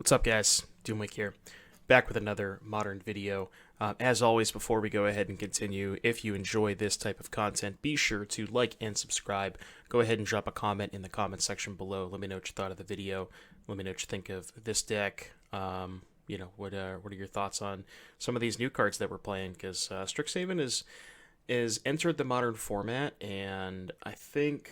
What's up, guys? Doomwick here, back with another modern video. As always, before we go ahead and continue, if you enjoy this type of content, be sure to like and subscribe. Go ahead and drop a comment in the comment section below. Let me know what you thought of the video. Let me know what you think of this deck. What are your thoughts on some of these new cards that we're playing? Because Strixhaven is entered the modern format, and I think,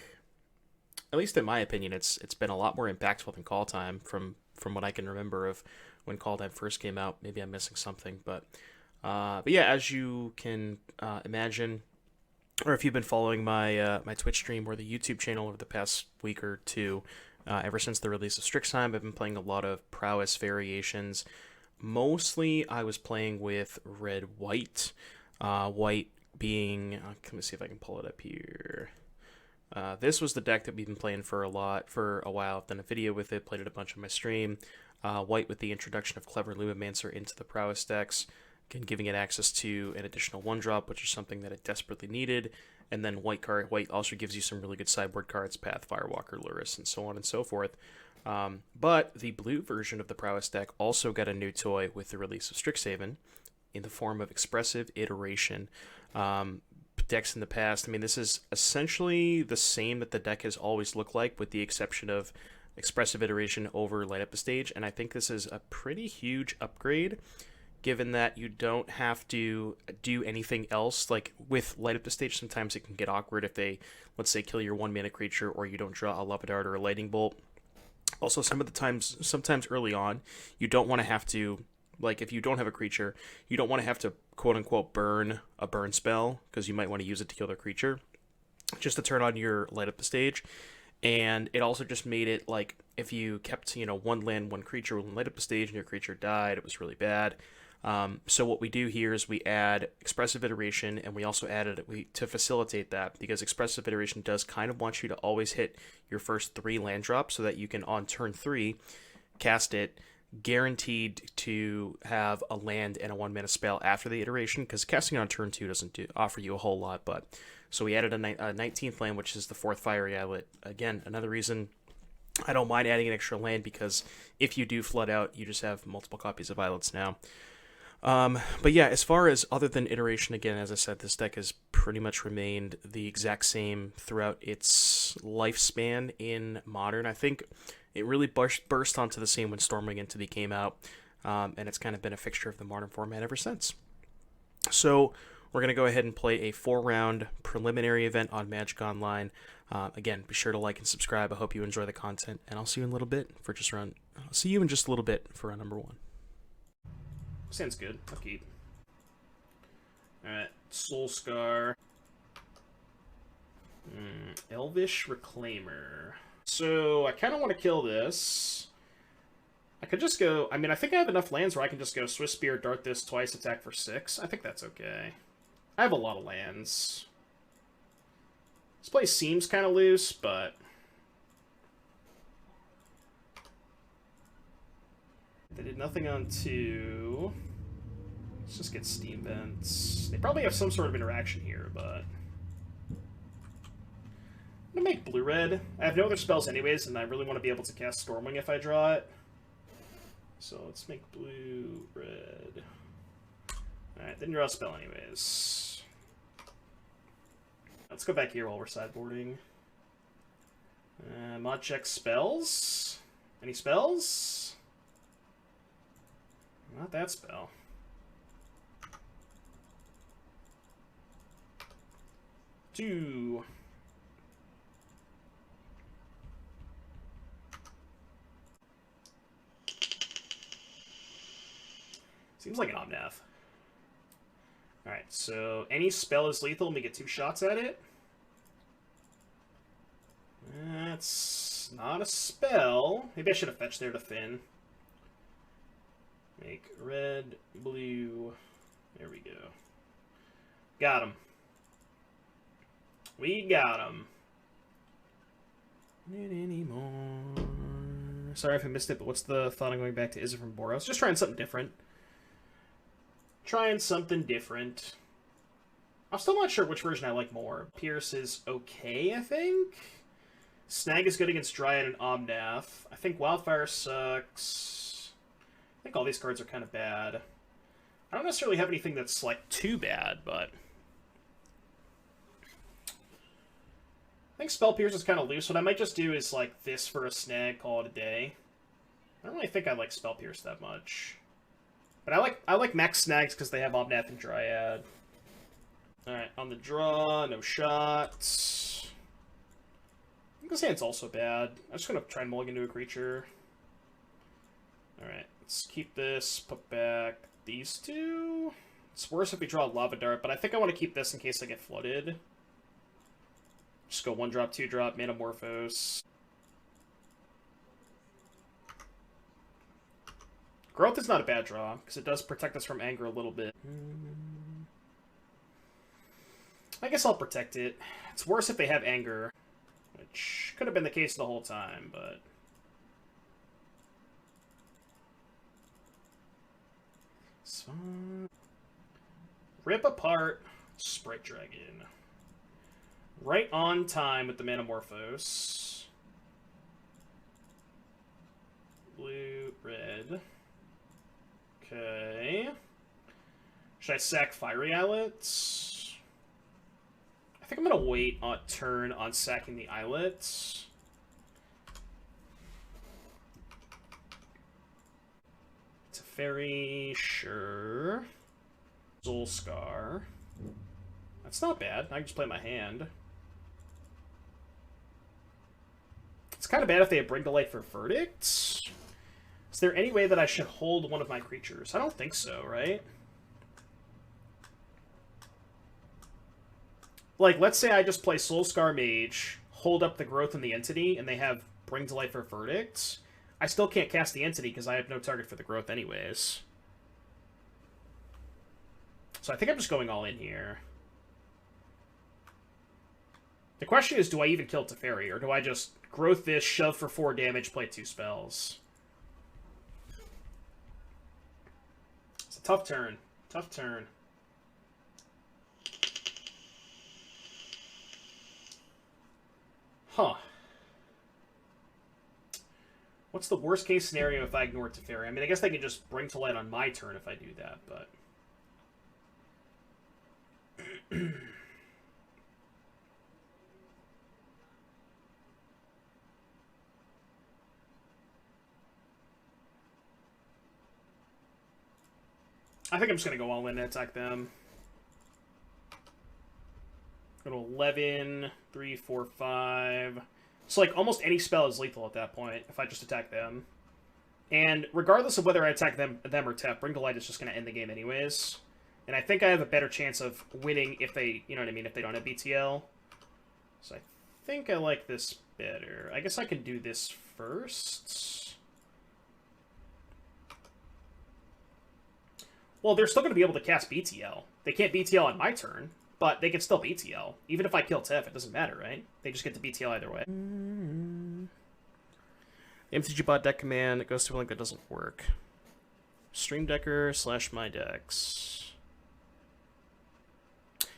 at least in my opinion, it's been a lot more impactful than Call Time from what I can remember of when Call Time first came out. Maybe I'm missing something, but yeah, as you can imagine, or if you've been following my Twitch stream or the YouTube channel over the past week or two, ever since the release of Strixhaven, I've been playing a lot of Prowess variations. Mostly, I was playing with red-white. White being, let me see if I can pull it up here. This was the deck that we've been playing for a while. I've done a video with it, played it a bunch on my stream. White with the introduction of Clever Lumimancer into the Prowess decks, again giving it access to an additional 1-drop, which is something that it desperately needed. And then White also gives you some really good sideboard cards, Path, Firewalker, Luris, and so on and so forth. But the blue version of the Prowess deck also got a new toy with the release of Strixhaven in the form of Expressive Iteration. Decks in the past, this is essentially the same that the deck has always looked like, with the exception of Expressive Iteration over Light Up the Stage, and I think this is a pretty huge upgrade, given that you don't have to do anything else. Like with Light Up the Stage, sometimes it can get awkward if they, let's say, kill your 1-mana creature, or you don't draw a Lava Dart or a Lightning Bolt. Also, sometimes early on, you don't want to have to, like, if you don't have a creature, you don't want to have to quote-unquote burn a burn spell, because you might want to use it to kill their creature, just to turn on your Light Up the Stage. And it also just made it, like, if you kept, one land, one creature, and Light Up the Stage, and your creature died, it was really bad. So what we do here is we add Expressive Iteration, and we also added it to facilitate that, because Expressive Iteration does kind of want you to always hit your first 3 land drops, so that you can, on turn 3, cast it, guaranteed to have a land and a 1-mana spell after the iteration, because casting on turn 2 doesn't offer you a whole lot. But so we added a 19th land, which is the 4th Fiery Islet. Again, another reason I don't mind adding an extra land, because if you do flood out, you just have multiple copies of Islets now. But yeah, as far as other than iteration, again, as I said, this deck has pretty much remained the exact same throughout its lifespan in Modern. I think it really burst onto the scene when Stormwing Into came out, and it's kind of been a fixture of the Modern format ever since. So we're going to go ahead and play a 4-round preliminary event on Magic Online. Again, be sure to like and subscribe. I hope you enjoy the content, and I'll see you in a little bit for I'll see you in just a little bit for round number 1. Sounds good. I'll keep. Alright, Soul Scar. Elvish Reclaimer. So, I kind of want to kill this. I could just go... I think I have enough lands where I can just go Swiss Spear, Dart this twice, attack for 6. I think that's okay. I have a lot of lands. This place seems kind of loose, but... They did nothing on 2. Let's just get Steam Vents. They probably have some sort of interaction here, but... I'm going to make blue-red. I have no other spells anyways, and I really want to be able to cast Stormwing if I draw it. So let's make blue-red. Alright, didn't draw a spell anyways. Let's go back here while we're sideboarding. Mod check spells. Any spells? Not that spell. Two. Seems like an Omnath. Alright, so any spell is lethal and we get 2 shots at it. That's not a spell. Maybe I should have fetched there to Finn. Make red, blue. There we go. Got him. We got him. Not anymore. Sorry if I missed it, but what's the thought on going back to Izzet from Boros? Just trying something different. I'm still not sure which version I like more. Pierce is okay, I think. Snag is good against Dryad and Omnath. I think Wildfire sucks. I think all these cards are kind of bad. I don't necessarily have anything that's, like, too bad, but... I think Spell Pierce is kind of loose. What I might just do is, like, this for a snag, call it a day. I don't really think I like Spell Pierce that much. But I like max snags because they have Omnath and Dryad. Alright, on the draw, no shots. I think this hand's also bad. I'm just going to try and mulligan to a creature. Alright, let's keep this, put back these two. It's worse if we draw a Lava Dart, but I think I want to keep this in case I get flooded. Just go 1-drop, 2-drop, Manamorphose. Growth is not a bad draw, because it does protect us from anger a little bit. I guess I'll protect it. It's worse if they have anger, which could have been the case the whole time, but... So... Rip apart Sprite Dragon. Right on time with the Manamorphose. Blue, red... Okay. Should I sack Fiery Islets? I think I'm going to wait a turn on sacking the Islets. Teferi, sure. Soul Scar. That's not bad. I can just play my hand. It's kind of bad if they have Bring to Light for Verdict. Is there any way that I should hold one of my creatures? I don't think so, right? Like, let's say I just play Soulscar Mage, hold up the Growth and the Entity, and they have Bring to Light for Verdict. I still can't cast the Entity because I have no target for the Growth anyways. So I think I'm just going all in here. The question is, do I even kill Teferi, or do I just Growth this, shove for 4 damage, play 2 spells? Tough turn. Tough turn. Huh. What's the worst case scenario if I ignore Teferi? I mean, I guess they can just Bring to Light on my turn if I do that, but... I think I'm just going to go all in and attack them. Go to 11, 3, 4, 5. So, like, almost any spell is lethal at that point if I just attack them. And regardless of whether I attack them or Tef, Bring to Light is just going to end the game anyways. And I think I have a better chance of winning if they, you know what I mean, if they don't have BTL. So I think I like this better. I guess I can do this first. Well, they're still going to be able to cast BTL. They can't BTL on my turn, but they can still BTL. Even if I kill Tef, it doesn't matter, right? They just get to BTL either way. MTG bot deck command, it goes to a link that doesn't work. Stream Decker / my decks.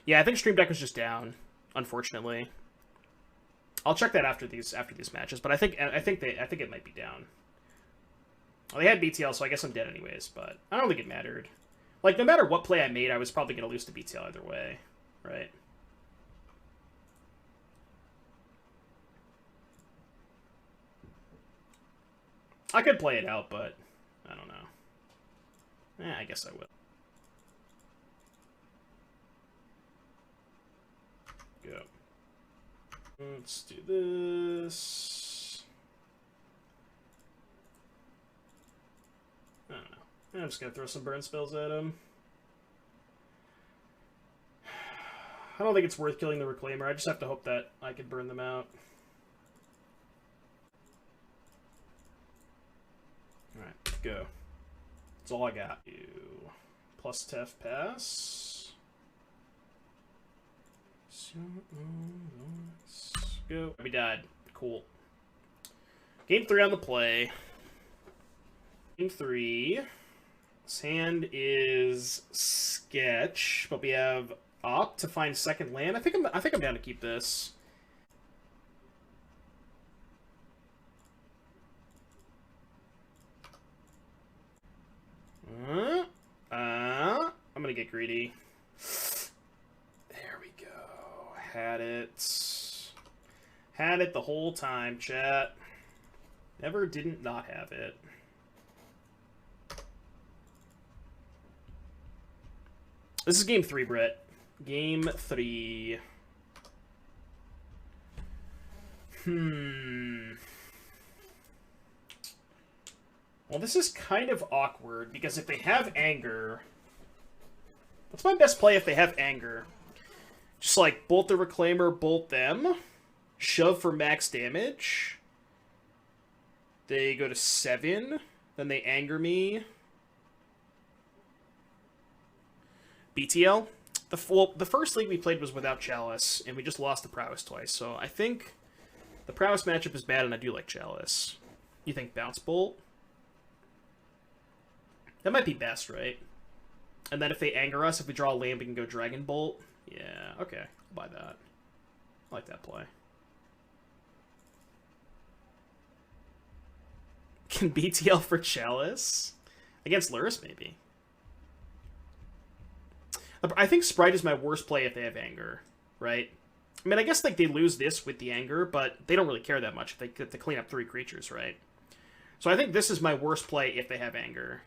Yeah, I think Stream Decker's just down, unfortunately. I'll check that after these matches, but I think it might be down. Well, they had BTL, so I guess I'm dead anyways, but I don't think it mattered. Like, no matter what play I made, I was probably going to lose to BTL either way, right? I could play it out, but I don't know. I guess I will. Go. Let's do this. I don't know. I'm just going to throw some burn spells at him. I don't think it's worth killing the Reclaimer. I just have to hope that I can burn them out. Alright, go. That's all I got. You plus Tef pass. So, let's go. We died. Cool. Game 3 on the play. Game 3. This hand is sketch, but we have Opt to find second land. I think I'm down to keep this. gonna get greedy. There we go. Had it. Had it the whole time, chat. Never didn't not have it. This is game 3, Brett. Game 3. Well, this is kind of awkward, because if they have anger... What's my best play if they have anger? Just, like, bolt the Reclaimer, bolt them, shove for max damage. They go to 7, then they anger me. BTL? The first league we played was without Chalice, and we just lost the Prowess twice, so I think the Prowess matchup is bad, and I do like Chalice. You think Bounce Bolt? That might be best, right? And then if they anger us, if we draw a land, we can go Dragon Bolt. Yeah, okay. I'll buy that. I like that play. Can BTL for Chalice? Against Lurrus, maybe. I think Sprite is my worst play if they have anger, right? I mean, I guess like they lose this with the anger, but they don't really care that much if they get to clean up 3 creatures, right? So I think this is my worst play if they have anger.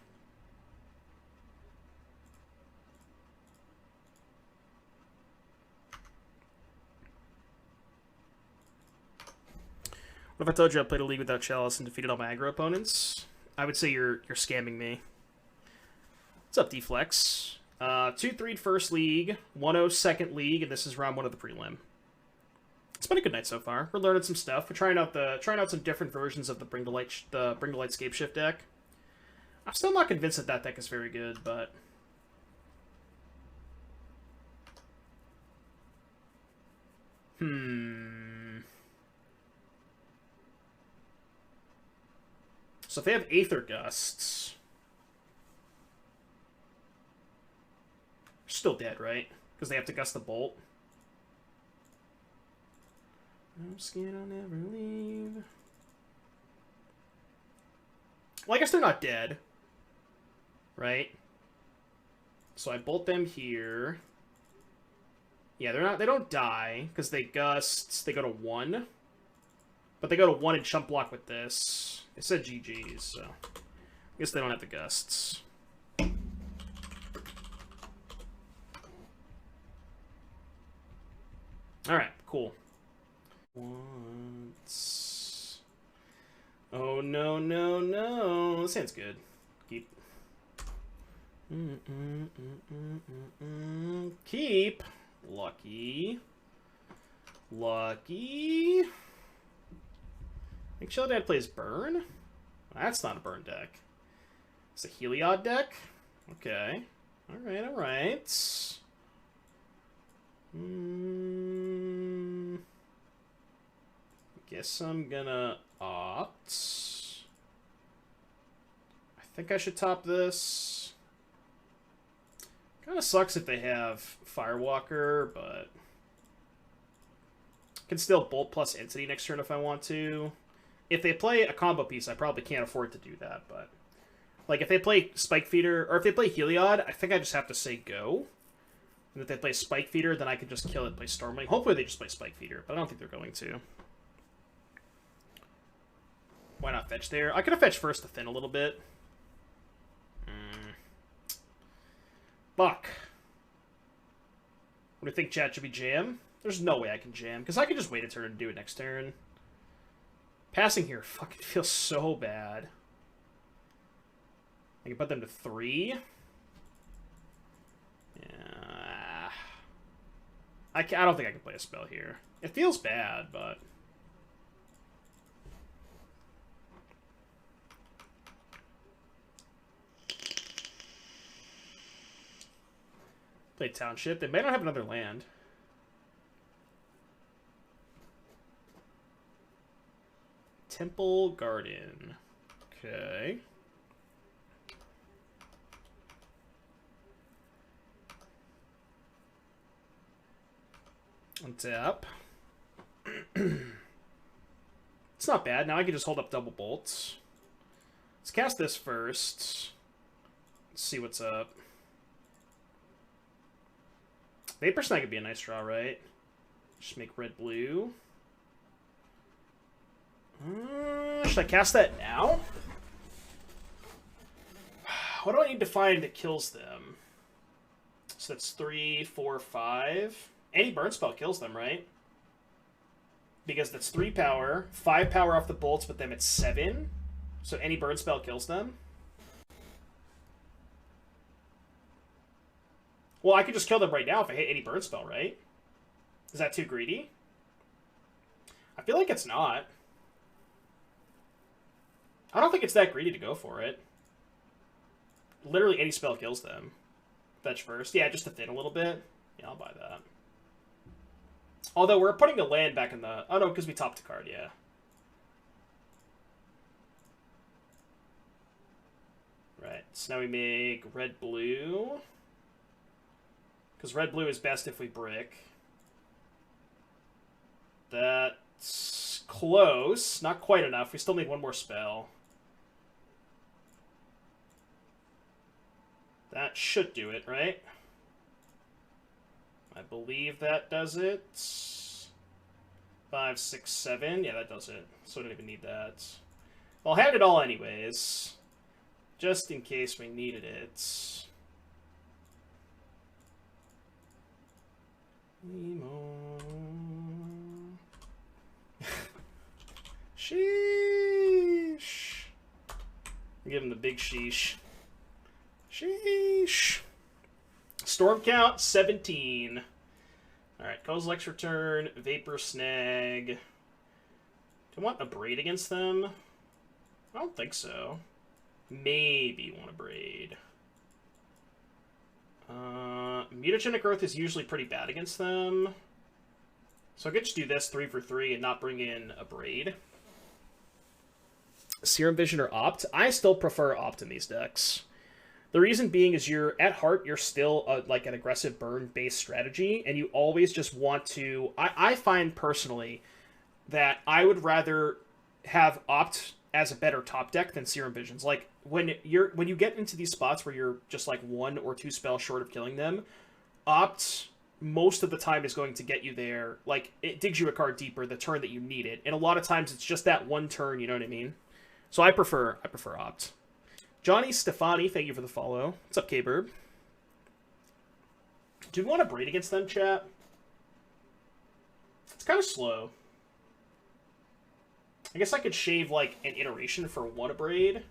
What if I told you I played a league without Chalice and defeated all my aggro opponents? I would say you're scamming me. What's up, D-Flex? 2-3 first league, 1-0 second league, and this is round 1 of the prelim. It's been a good night so far. We're learning some stuff. We're trying out some different versions of the Bring to Light Scapeshift deck. I'm still not convinced that deck is very good, but so if they have Aether Gusts, still dead, right? Because they have to gust the bolt. I'm scared I'll never leave. Well, I guess they're not dead, right? So I bolt them here. Yeah, they're not. They don't die because they gust. They go to 1, but they go to 1 and chump block with this. It said GG's, so I guess they don't have the gusts. Alright, cool. Once. Oh, no, no, no. This hand's good. Keep. Keep. Lucky. Lucky. I think Shell Dad plays Burn? That's not a Burn deck. It's a Heliod deck? Okay. Alright, alright. Guess I'm gonna opt. I think I should top this. Kinda sucks if they have Firewalker, but can still Bolt plus Entity next turn if I want to. If they play a combo piece, I probably can't afford to do that, but like if they play Spike Feeder, or if they play Heliod, I think I just have to say go. And if they play Spike Feeder, then I can just kill it and play Stormwing. Hopefully they just play Spike Feeder, but I don't think they're going to. Why not fetch there? I could have fetched first to thin a little bit. Fuck. What do you think, chat? Should we jam? There's no way I can jam, because I could just wait a turn and do it next turn. Passing here fucking feels so bad. I can put them to 3. Yeah. I don't think I can play a spell here. It feels bad, but play Township. They may not have another land. Temple Garden. Okay. Untap. It's not bad. Now I can just hold up double bolts. Let's cast this first. Let's see what's up. Vapor Snag would be a nice draw, right? Just make red-blue. Should I cast that now? What do I need to find that kills them? So that's 3, 4, 5. Any burn spell kills them, right? Because that's 3 power, 5 power off the bolts, but then it's 7. So any burn spell kills them. Well, I could just kill them right now if I hit any burn spell, right? Is that too greedy? I feel like it's not. I don't think it's that greedy to go for it. Literally any spell kills them. Fetch first. Yeah, just to thin a little bit. Yeah, I'll buy that. Although we're putting a land back in the... Oh, no, because we topped a card, yeah. Right, so now we make red-blue. Because red-blue is best if we brick. That's close. Not quite enough. We still need one more spell. That should do it, right? I believe that does it. 5, 6, 7. Yeah, that does it. So I don't even need that. I'll hand it all anyways. Just in case we needed it. Sheesh. Give him the big sheesh. Sheesh. Storm count, 17. Alright, Kozilek's Return, Vapor Snag. Do I want a Braid against them? I don't think so. Maybe want a Braid. Mutagenic Growth is usually pretty bad against them. So I could just do this 3 for 3 and not bring in a Braid. Serum Vision or Opt? I still prefer Opt in these decks. The reason being is at heart, you're still like an aggressive burn-based strategy, and you always just want to... I find personally that I would rather have Opt as a better top deck than Serum Visions. Like, when you get into these spots where you're just like 1 or 2 spells short of killing them, Opt most of the time is going to get you there. Like, it digs you a card deeper the turn that you need it, and a lot of times it's just that one turn, you know what I mean? So I prefer Opt. Johnny Stefani, thank you for the follow. What's up, K-Burb? Do we want to Braid against them, chat? It's kind of slow. I guess I could shave, like, an iteration for one a Braid.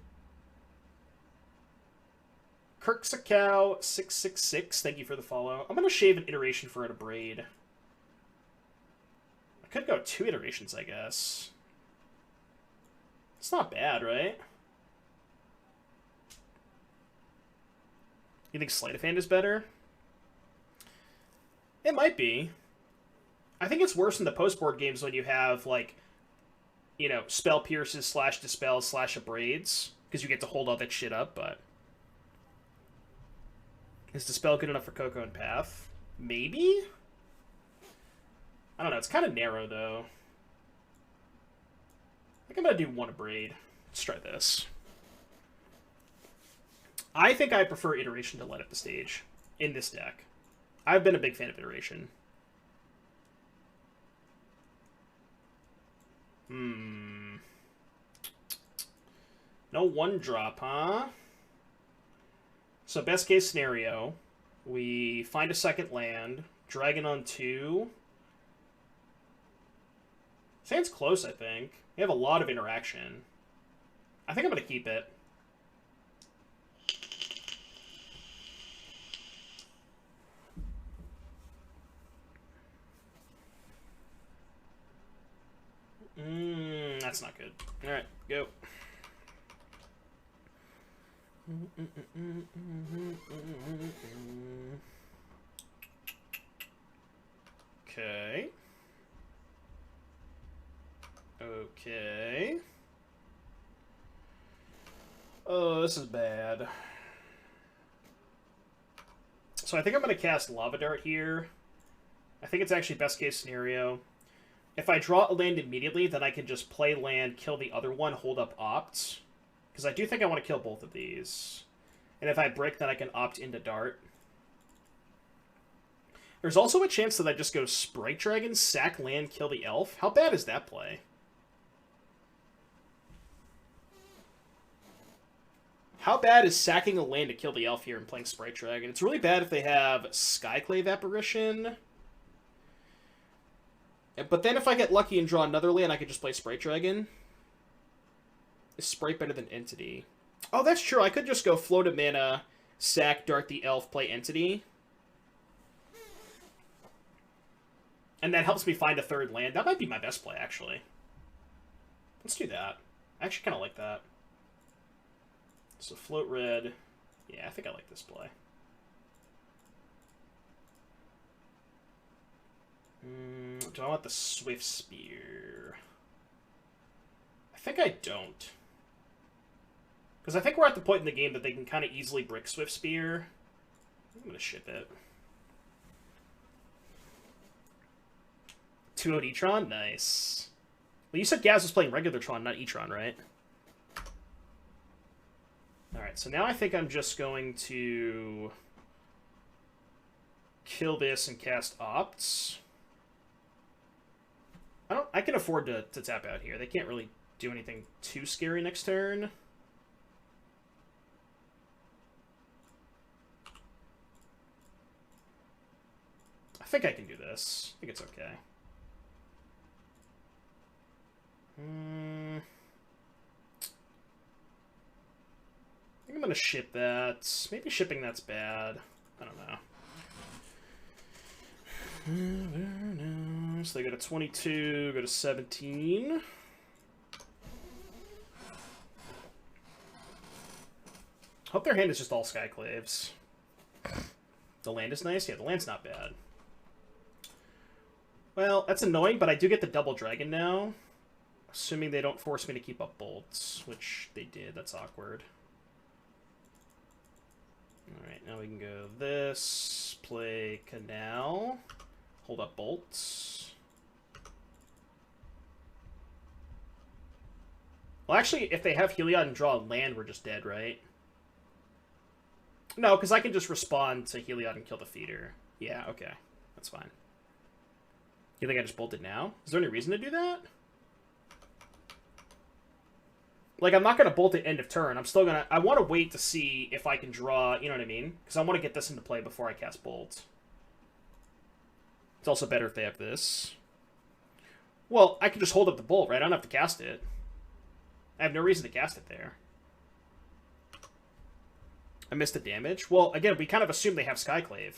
Kirksakaw 666, thank you for the follow. I'm going to shave an iteration for a Braid. I could go 2 iterations, I guess. It's not bad, right? You think Sleight of Hand is better? It might be. I think it's worse in the post-board games when you have, like, you know, Spell Pierces / Dispels / Abrades, because you get to hold all that shit up, but... Is Dispel good enough for Coco and Path? Maybe? I don't know, it's kind of narrow, though. I think I'm going to do 1 Abrade. Let's try this. I think I prefer Iteration to Light Up the Stage in this deck. I've been a big fan of Iteration. No 1-drop, huh? So best case scenario, we find a second land, Dragon on 2. Sand's close, I think. We have a lot of interaction. I think I'm going to keep it. That's not good. Alright, go. Okay. Okay. Oh, this is bad. So I think I'm going to cast Lava Dart here. I think it's actually best case scenario. If I draw a land immediately, then I can just play land, kill the other one, hold up Opt. Because I do think I want to kill both of these. And if I brick, then I can opt into Dart. There's also a chance that I just go Sprite Dragon, sack land, kill the elf. How bad is that play? How bad is sacking a land to kill the elf here and playing Sprite Dragon? It's really bad if they have Skyclave Apparition. But then if I get lucky and draw another land, I could just play Sprite Dragon. Is Sprite better than Entity? Oh, that's true. I could just go float a mana, sack, dart the elf, play Entity. And that helps me find a third land. That might be my best play, actually. Let's do that. I actually kind of like that. So float red. Yeah, I think I like this play. Do I want the Swift Spear? I think I don't. Because I think we're at the point in the game that they can kind of easily brick Swift Spear. I'm going to ship it. 2-0 E-Tron? Nice. Well, you said Gaz was playing regular Tron, not E-Tron, right? Alright, so now I think I'm just going to kill this and cast Opts. I can afford to tap out here. They can't really do anything too scary next turn. I think I can do this. I think it's okay. I think I'm going to ship that. Maybe shipping that's bad. I don't know. So they go to 22, go to 17. Hope their hand is just all Skyclaves. The land is nice? Yeah, the land's not bad. Well, that's annoying, but I do get the double dragon now. Assuming they don't force me to keep up bolts, which they did. That's awkward. Alright, now we can go this, play Canal, hold up bolts. Well, actually, if they have Heliod and draw a land, we're just dead, right? No, because I can just respond to Heliod and kill the feeder. Yeah, okay. That's fine. You think I just bolted now? Is there any reason to do that? Like, I'm not going to bolt at end of turn. I'm still going to... I want to wait to see if I can draw... You know what I mean? Because I want to get this into play before I cast bolt. It's also better if they have this. Well, I can just hold up the bolt, right? I don't have to cast it. I have no reason to cast it there. I missed the damage. Well, again, we kind of assume they have Skyclave.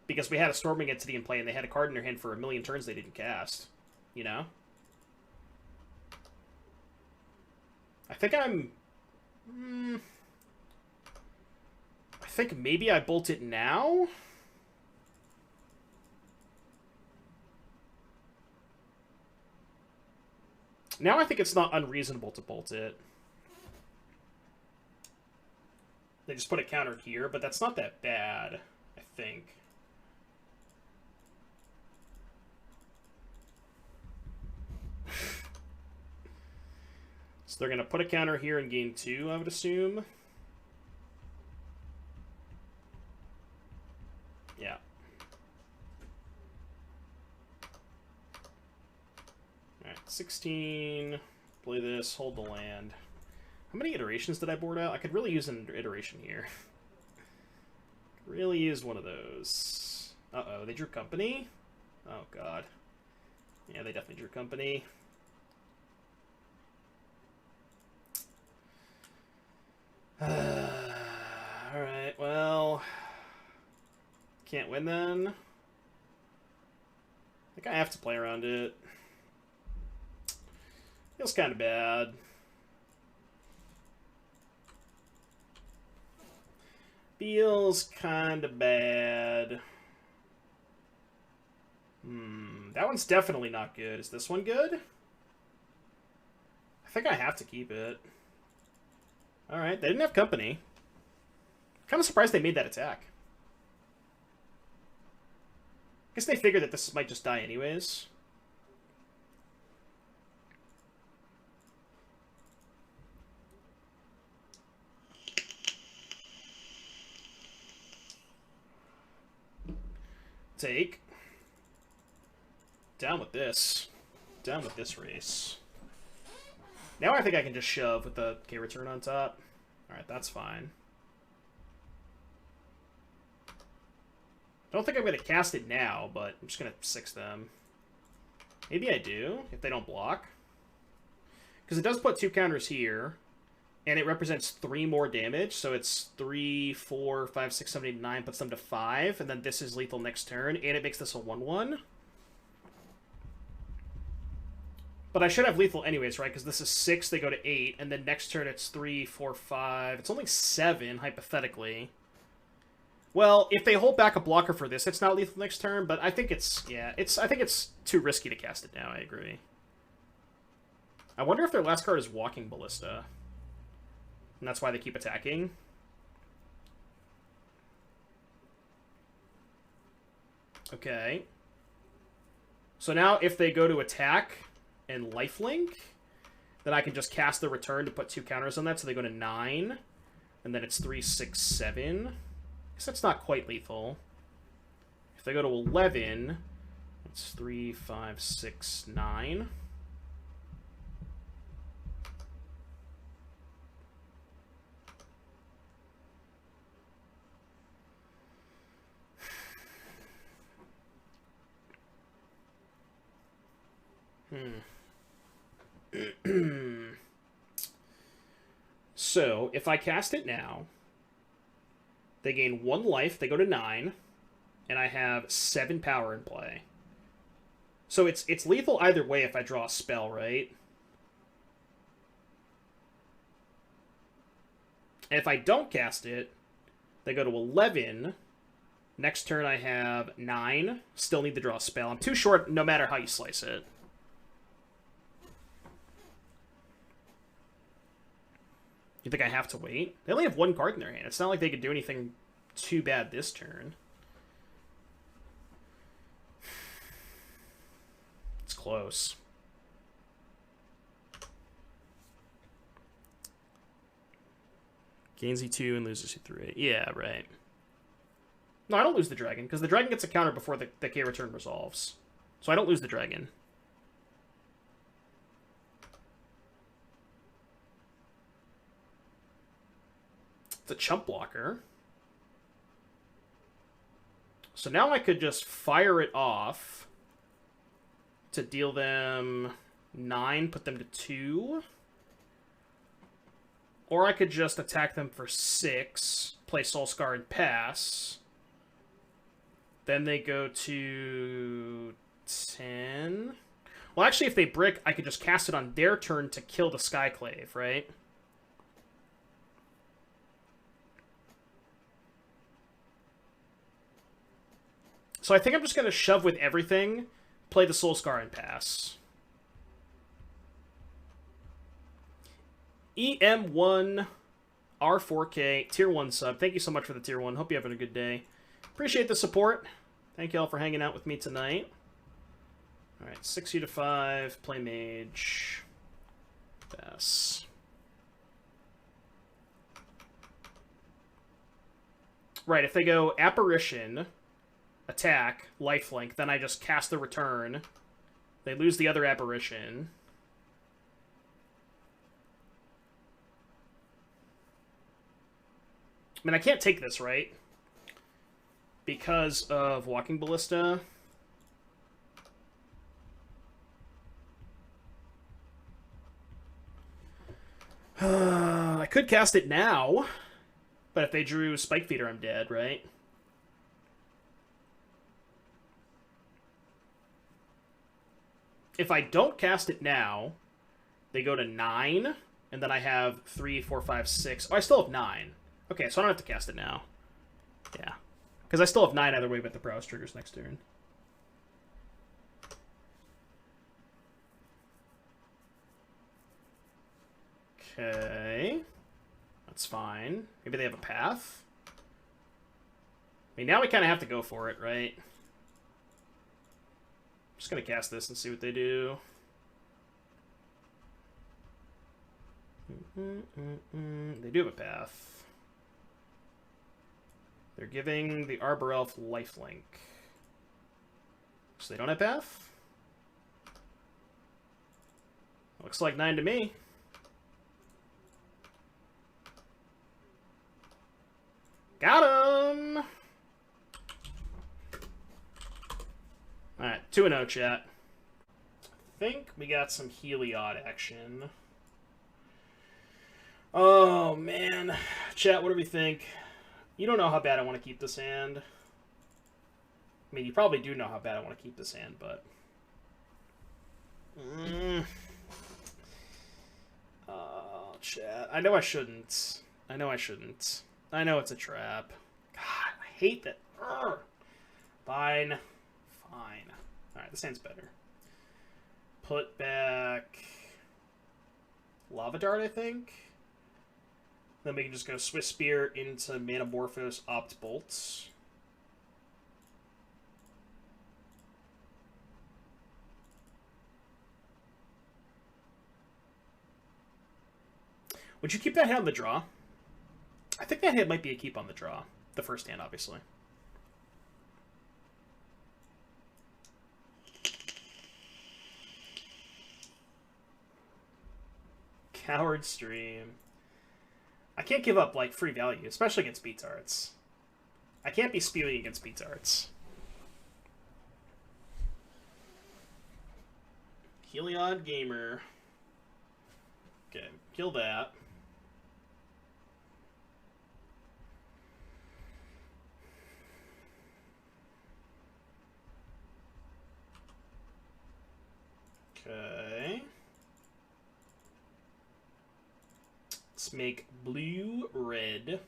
Because we had a Storming Entity in play, and they had a card in their hand for a million turns they didn't cast. You know? I think I'm... I think maybe I bolt it now? Now I think it's not unreasonable to bolt it. They just put a counter here, but that's not that bad, I think. So they're going to put a counter here and gain 2, I would assume. Yeah. Alright, 16. Play this, hold the land. How many iterations did I board out? I could really use an iteration here. Really use one of those. Uh-oh, they drew company? Oh, God. Yeah, they definitely drew company. Alright, well... Can't win then. I think I have to play around it. Feels kind of bad. Feels kind of bad. That one's definitely not good. Is this one good? I think I have to keep it. Alright, they didn't have company. Kind of surprised they made that attack. Guess they figured that this might just die anyways. Take. Down with this. Down with this race. Now I think I can just shove with the K-return on top. Alright, that's fine. I don't think I'm going to cast it now, but I'm just going to 6 them. Maybe I do, if they don't block. Because it does put 2 counters here, and it represents 3 more damage, so it's 3, 4, 5, 6, 7, 8, 9, puts them to 5, and then this is lethal next turn, and it makes this a 1/1. But I should have lethal anyways, right? Because this is 6, they go to 8, and then next turn it's 3, 4, 5. It's only 7, hypothetically. Well, if they hold back a blocker for this, it's not lethal next turn, but I think it's, yeah, I think it's too risky to cast it now, I agree. I wonder if their last card is Walking Ballista. And that's why they keep attacking. Okay. So now if they go to attack and lifelink, then I can just cast the return to put 2 counters on that, so they go to 9. And then it's 3, 6, 7. I guess that's not quite lethal. If they go to 11, it's 3, 5, 6, 9. So, if I cast it now, they gain 1 life, they go to 9, and I have 7 power in play. So it's lethal either way if I draw a spell, right? And if I don't cast it, they go to 11. Next turn I have 9. Still need to draw a spell. I'm too short no matter how you slice it. You think I have to wait? They only have 1 card in their hand. It's not like they could do anything too bad this turn. It's close. Gains E2 and loses E3. Yeah, right. No, I don't lose the dragon, because the dragon gets a counter before the K return resolves. So I don't lose the dragon. It's a chump blocker. So now I could just fire it off to deal them 9, put them to 2. Or I could just attack them for 6, play Soulscar and pass. Then they go to 10. Well, actually, if they brick, I could just cast it on their turn to kill the Skyclave, right? So I think I'm just going to shove with everything, play the Soulscar and pass. EM1 R4K Tier 1 sub. Thank you so much for the Tier 1. Hope you're having a good day. Appreciate the support. Thank you all for hanging out with me tonight. Alright, 6U to 5, play mage. Pass. Right, if they go Apparition, attack, lifelink, then I just cast the return. They lose the other Apparition. I mean, I can't take this, right? Because of Walking Ballista. I could cast it now, but if they drew Spike Feeder, I'm dead, right? If I don't cast it now, they go to 9, and then I have 3, 4, 5, 6. Oh, I still have 9. Okay, so I don't have to cast it now. Yeah. Because I still have 9 either way, but the Prowess triggers next turn. Okay. That's fine. Maybe they have a path? I mean, now we kind of have to go for it, right? I'm just going to cast this and see what they do. They do have a path. They're giving the Arbor Elf lifelink. So they don't have path? Looks like 9 to me. Got him! Alright, 2-0, chat. I think we got some Heliod action. Oh, man. Chat, what do we think? You don't know how bad I want to keep this hand. I mean, you probably do know how bad I want to keep this hand, but... chat. I know I shouldn't. I know I shouldn't. I know it's a trap. God, I hate that. Urgh. Fine. Fine. Alright, this hand's better. Put back... Lava Dart, I think? Then we can just go Swiss Spear into Manamorphose Opt Bolts. Would you keep that hand on the draw? I think that hand might be a keep on the draw. The first hand, obviously. Coward Stream. I can't give up, like, free value, especially against Beats Arts. I can't be spewing against Beats Arts. Heliod Gamer. Okay, kill that. Okay. Let's make blue red.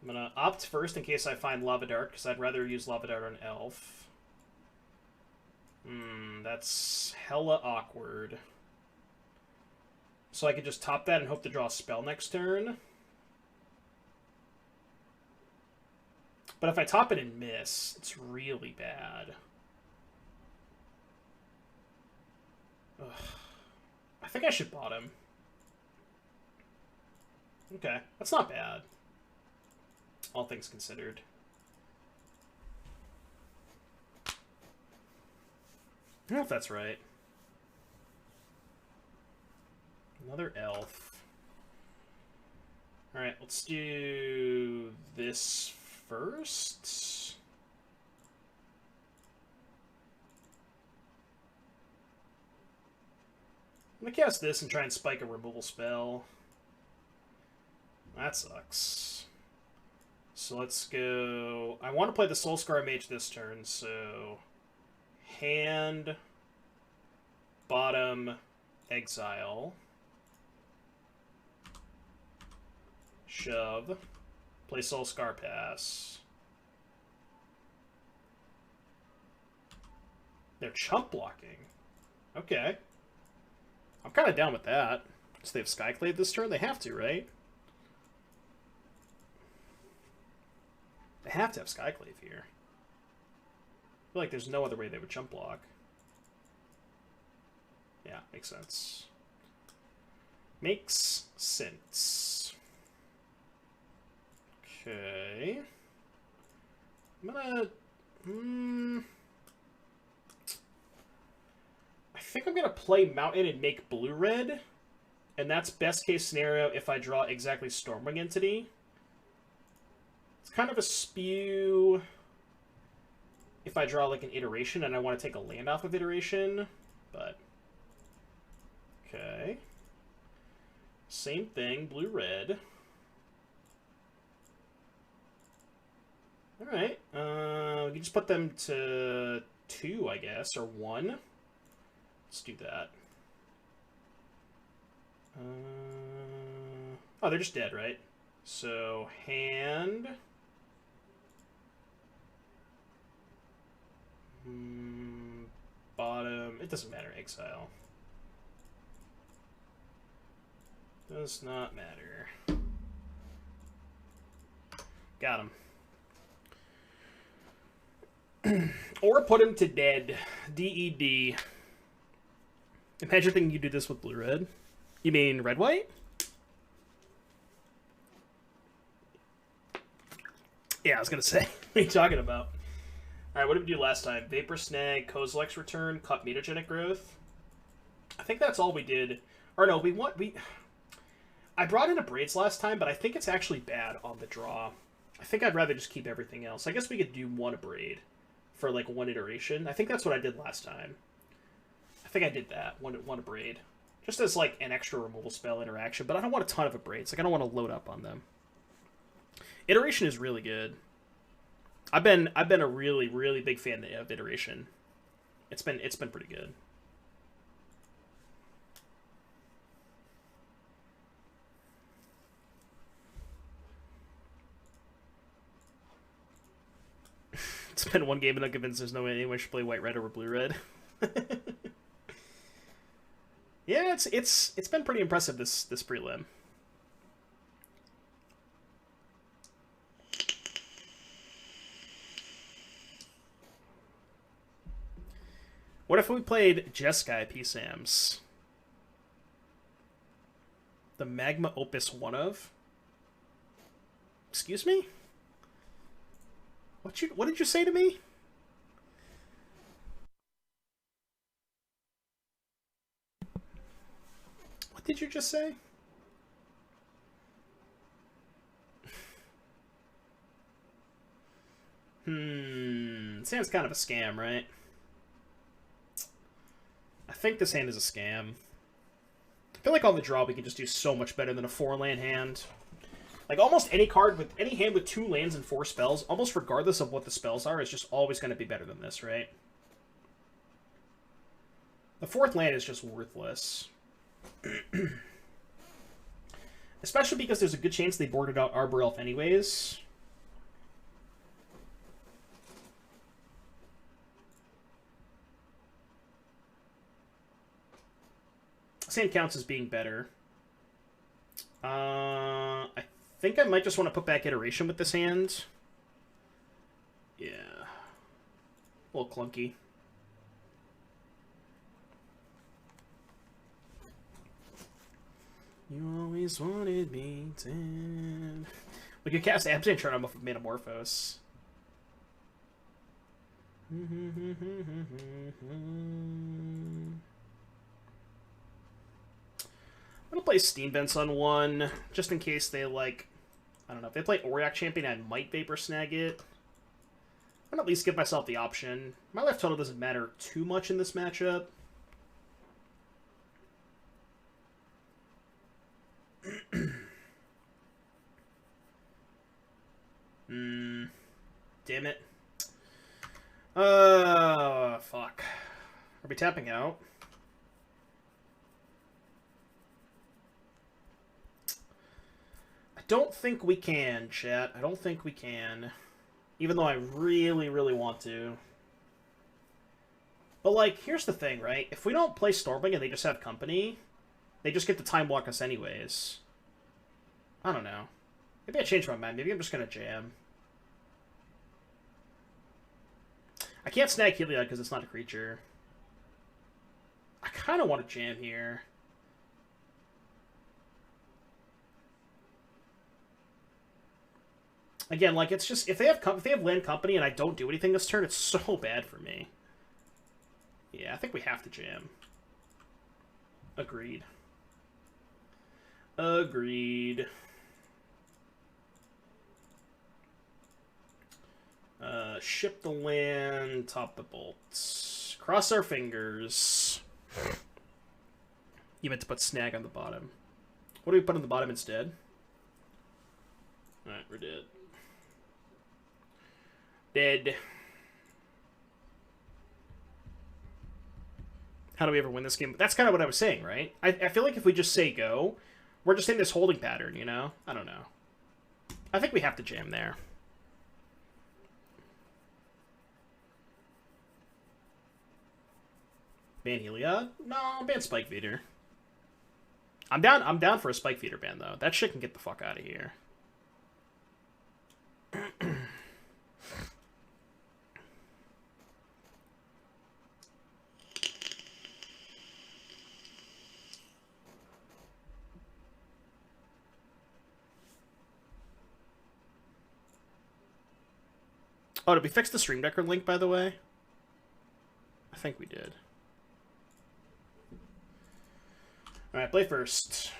I'm gonna opt first in case I find Lava Dart, because I'd rather use Lava Dart on Elf. That's hella awkward. So I could just top that and hope to draw a spell next turn. But if I top it and miss, it's really bad. Ugh. I think I should bottom. Okay, that's not bad. All things considered. I don't know if that's right. Another elf. Alright, let's do this first. I'm gonna cast this and try and spike a removal spell. That sucks. So let's go... I want to play the Soulscar Mage this turn, so... Hand... Bottom... Exile... Shove... Play Soulscar Pass... They're chump blocking. Okay. I'm kind of down with that. So they have Skyclave this turn? They have to, right? They have to have Skyclave here. I feel like there's no other way they would chump block. Yeah, makes sense. Makes sense. Okay. I'm gonna... I think I'm going to play Mountain and make blue-red. And that's best case scenario if I draw exactly Stormwing Entity. It's kind of a spew if I draw like an Iteration and I want to take a land off of Iteration. But, okay. Same thing, blue-red. Alright, we can just put them to 2, I guess, or 1. Let's do that. Oh, they're just dead, right? So, hand... bottom... It doesn't matter, exile. Does not matter. Got him. Or put him to dead. DED. Imagine thinking you do this with blue-red. You mean red-white? Yeah, I was gonna say. What are you talking about? All right, what did we do last time? Vapor Snag, Kozilek's Return, Cut Mutagenic Growth. I think that's all we did. Or no, I brought in a Braids last time, but I think it's actually bad on the draw. I think I'd rather just keep everything else. I guess we could do one a Braid for like one iteration. I think that's what I did last time. I think I did that, one a Braid. Just as like an extra removal spell interaction, but I don't want a ton of a Braids. Like I don't want to load up on them. Iteration is really good. I've been a really, really big fan of Iteration. It's been pretty good. It's been one game and I'm convinced there's no way anyone should play white-red over blue-red. Yeah, it's been pretty impressive this prelim. What if we played Jeskai PSAMs? The Magma Opus 1 of? Excuse me? What did you say to me? What did you just say? Sounds kind of a scam, right? I think this hand is a scam. I feel like on the draw we can just do so much better than a 4-land hand. Like, almost any card with any hand with 2 lands and 4 spells, almost regardless of what the spells are, is just always going to be better than this, right? The 4th land is just worthless. Especially because there's a good chance they boarded out Arbor Elf anyways. Sand counts as being better. I think I might just want to put back Iteration with this hand. Yeah. A little clunky. You always wanted me dead. We could cast Absent turn on off of Metamorphose. I'm gonna play Steam Vents on 1, just in case they, like, I don't know, if they play Auriok Champion, I might Vapor Snag it. I'm gonna at least give myself the option. My life total doesn't matter too much in this matchup. Damn it. Fuck. Are we tapping out? I don't think we can, chat. I don't think we can. Even though I really, really want to. But, like, here's the thing, right? If we don't play Stormwing and they just have company, they just get to time walk us anyways. I don't know. Maybe I changed my mind. Maybe I'm just gonna jam. I can't snag Heliod because it's not a creature. I kind of want to jam here. Again, like, it's just, if they have land company and I don't do anything this turn, it's so bad for me. Yeah, I think we have to jam. Agreed. Agreed. Ship the land, top the bolts. Cross our fingers. You meant to put snag on the bottom. What do we put on the bottom instead? Alright, we're dead. Dead. How do we ever win this game? That's kind of what I was saying, right? I feel like if we just say go, we're just in this holding pattern, you know? I don't know. I think we have to jam there. Ban Heliod? No, ban Spike Feeder. I'm down for a Spike Feeder ban, though. That shit can get the fuck out of here. Oh, did we fix the Stream Decker link, by the way? I think we did. Alright, play first.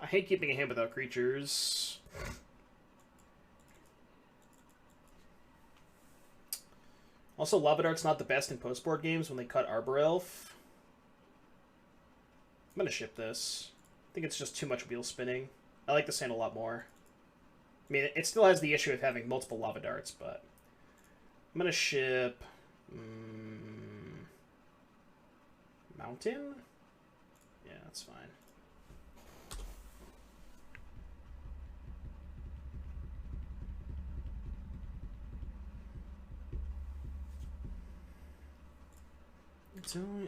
I hate keeping a hand without creatures. Also, Lava Dart's not the best in post-board games when they cut Arbor Elf. I'm gonna ship this. I think it's just too much wheel spinning. I like this hand a lot more. I mean, it still has the issue of having multiple Lava Darts, but... I'm gonna ship... Mountain? Yeah, that's fine.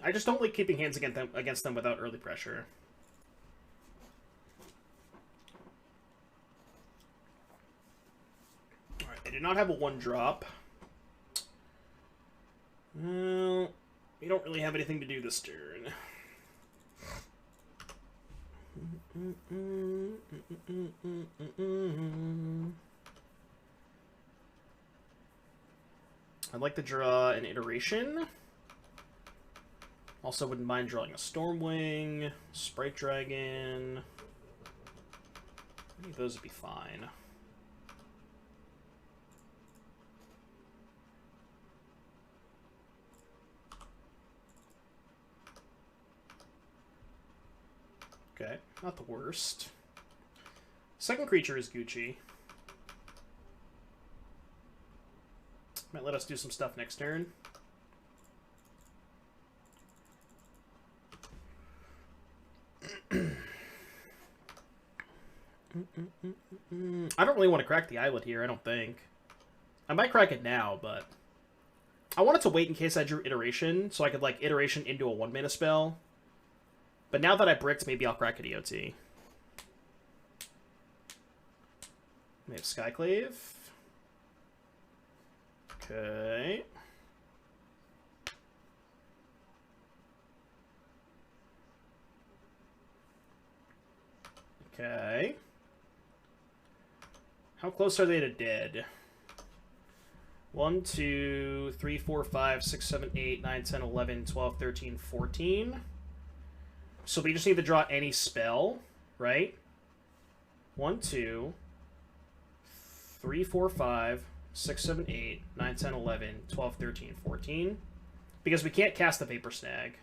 I just don't like keeping hands against them without early pressure. Alright, I do not have a 1-drop. Well, we don't really have anything to do this turn. I'd like to draw an Iteration. Also wouldn't mind drawing a Stormwing, Sprite Dragon. I think those would be fine. Okay, not the worst. Second creature is Gucci. Might let us do some stuff next turn. I don't really want to crack the Islet here, I don't think. I might crack it now, but... I wanted to wait in case I drew Iteration, so I could, like, Iteration into a 1-mana spell. But now that I bricked, maybe I'll crack a DOT. We have Skyclave. Okay. Okay. How close are they to dead? 1, 2, 3, 4, 5, 6, 7, 8, 9, 10, 11, 12, 13, 14. So we just need to draw any spell, right? 1, 2, 3, 4, 5, 6, 7, 8, 9, 10, 11, 12, 13, 14. Because we can't cast the Vapor Snag.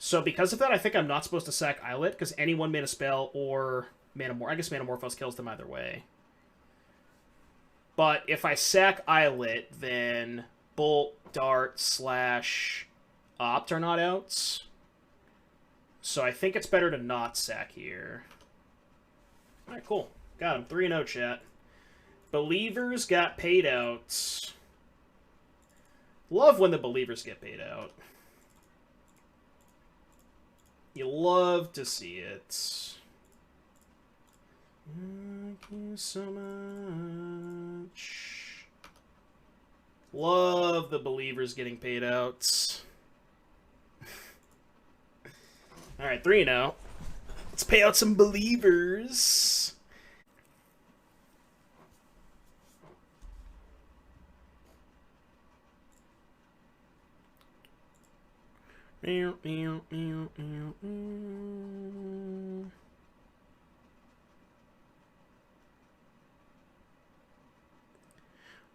So because of that, I think I'm not supposed to sack Islet, because any 1-mana spell or I guess Manamorphose kills them either way. But if I sack Islet, then Bolt, Dart, Slash, Opt are not outs. So I think it's better to not sack here. Alright, cool. Got him. 3-0, chat. Believers got paid out. Love when the Believers get paid out. You love to see it. Thank you so much. Love the Believers getting paid out. Alright, 3-0. Let's pay out some Believers.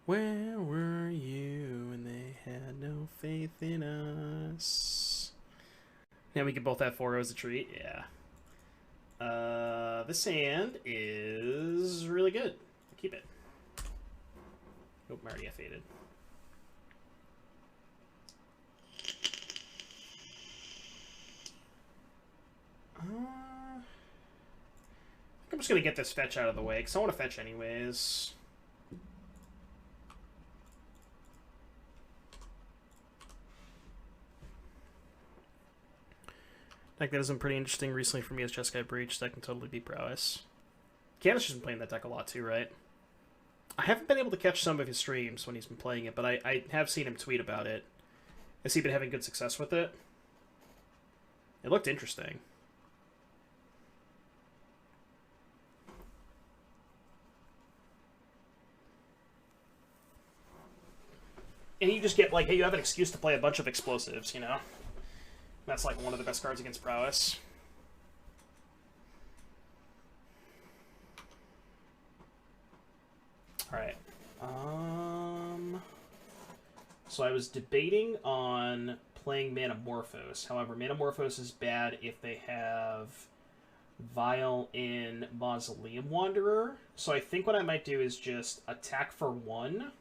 Where were you when they had no faith in us? Yeah, we can both have 4 as a treat. Yeah. This hand is really good. Keep it. Nope, I already got faded. I think I'm just going to get this fetch out of the way, because I want to fetch anyways. Deck that has been pretty interesting recently for me as Jeskai Breach. That can totally be Prowess. Canis has been playing that deck a lot too, right? I haven't been able to catch some of his streams when he's been playing it, but I have seen him tweet about it. Has he been having good success with it? It looked interesting. And you just get, like, hey, you have an excuse to play a bunch of explosives, you know? That's, like, one of the best cards against Prowess. Alright. So I was debating on playing Manamorphose. However, Manamorphose is bad if they have Vial in Mausoleum Wanderer. So I think what I might do is just attack for 1,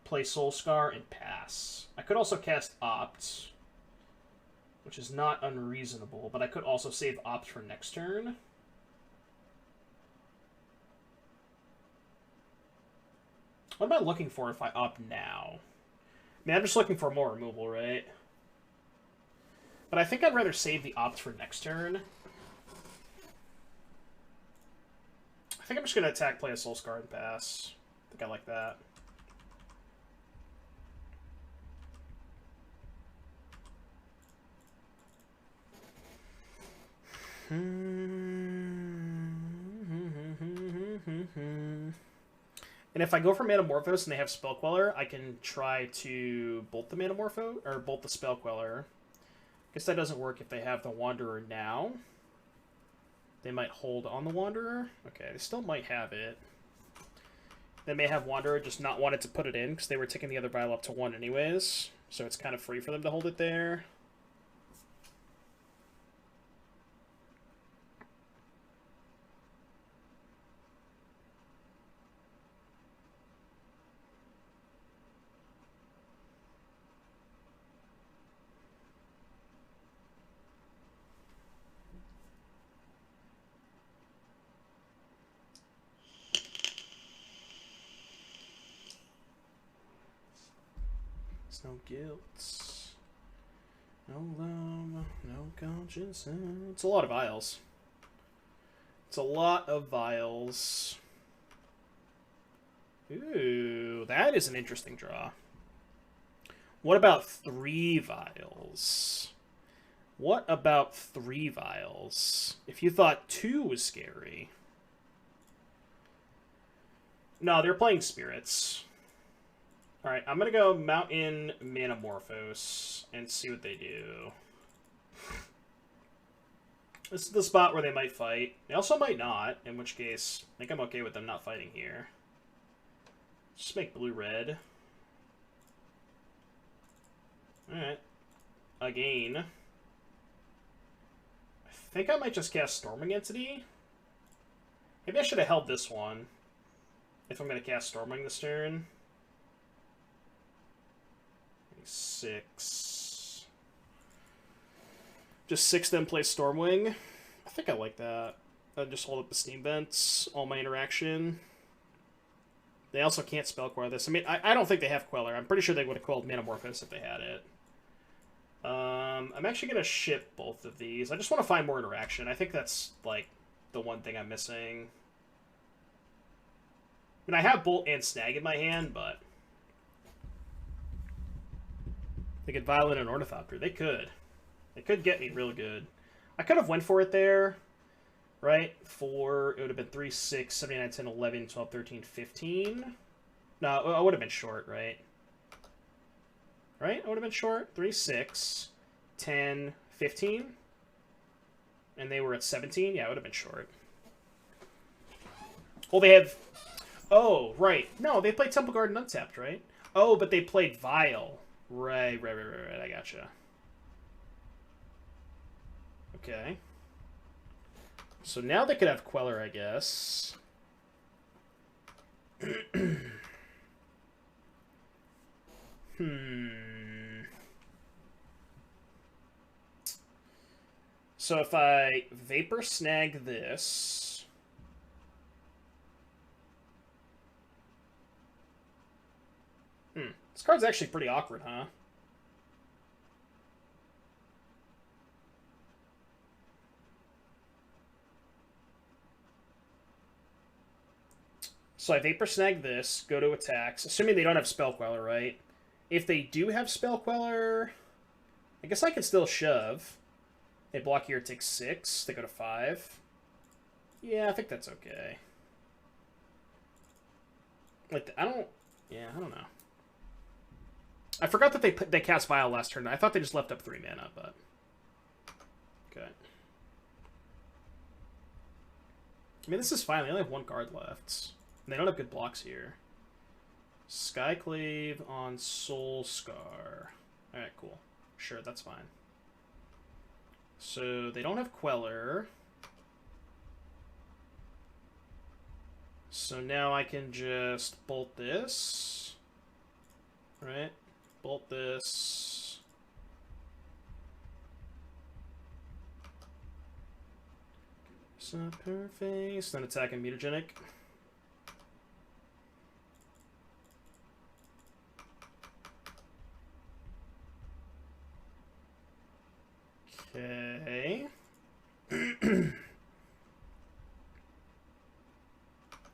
play Soulscar, and pass. I could also cast Opt, which is not unreasonable, but I could also save Opt for next turn. What am I looking for if I opt now? I mean, I'm just looking for more removal, right? But I think I'd rather save the opt for next turn. I think I'm just going to attack, play a Soulscar, and pass. I think I like that. And if I go for Manamorphose and they have Spell Queller, I can try to bolt the Manamorpho, or bolt the Spell Queller. Guess that doesn't work if they have the Wanderer now. They might hold on the Wanderer. Okay, they still might have it. They may have Wanderer, just not wanted to put it in, because they were taking the other vial up to 1 anyways. So it's kind of free for them to hold it there. No guilt, no love, no conscience. It's a lot of vials. It's a lot of vials. Ooh, that is an interesting draw. What about 3 vials? What about 3 vials? If you thought 2 was scary. No, they're playing spirits. Alright, I'm going to go Mountain Manamorphose and see what they do. This is the spot where they might fight. They also might not, in which case I think I'm okay with them not fighting here. Just make blue-red. Alright. Again. I think I might just cast Storming Entity. Maybe I should have held this one if I'm going to cast Storming this turn. 6. Just 6 then play Stormwing. I think I like that. I'd just hold up the Steam Vents, all my interaction. They also can't spell Queller this. I mean, I don't think they have Queller. I'm pretty sure they would have quelled Manamorphose if they had it. I'm actually going to ship both of these. I just want to find more interaction. I think that's, like, the one thing I'm missing. I mean, I have Bolt and Snag in my hand, but they could Violent and Ornithopter. They could. They could get me real good. I could have went for it there, right? For, it would have been 3, 6, 7, 8, 9, 10, 11, 12, 13, 15. No, I would have been short, right? Right? I would have been short. 3, 6, 10, 15. And they were at 17. Yeah, I would have been short. Well, they have... Oh, right. No, they played Temple Garden untapped, right? Oh, but they played Vial. Right. I gotcha. Okay. So now they could have Queller, I guess. So if I Vapor Snag this... This card's actually pretty awkward, huh? So I Vapor Snag this, go to attacks, assuming they don't have Spell Queller, right? If they do have Spell Queller, I guess I can still shove. They block here, it takes 6, they go to 5. Yeah, I think that's okay. Like, I don't know. I forgot that they cast Vial last turn. I thought they just left up 3 mana, but... Okay. I mean, this is fine. They only have 1 card left. And they don't have good blocks here. Skyclave on Soul Scar. Alright, cool. Sure, that's fine. So, they don't have Queller. So now I can just bolt this. Right? Bolt this. Subperface. Then attack and mutagenic. Okay.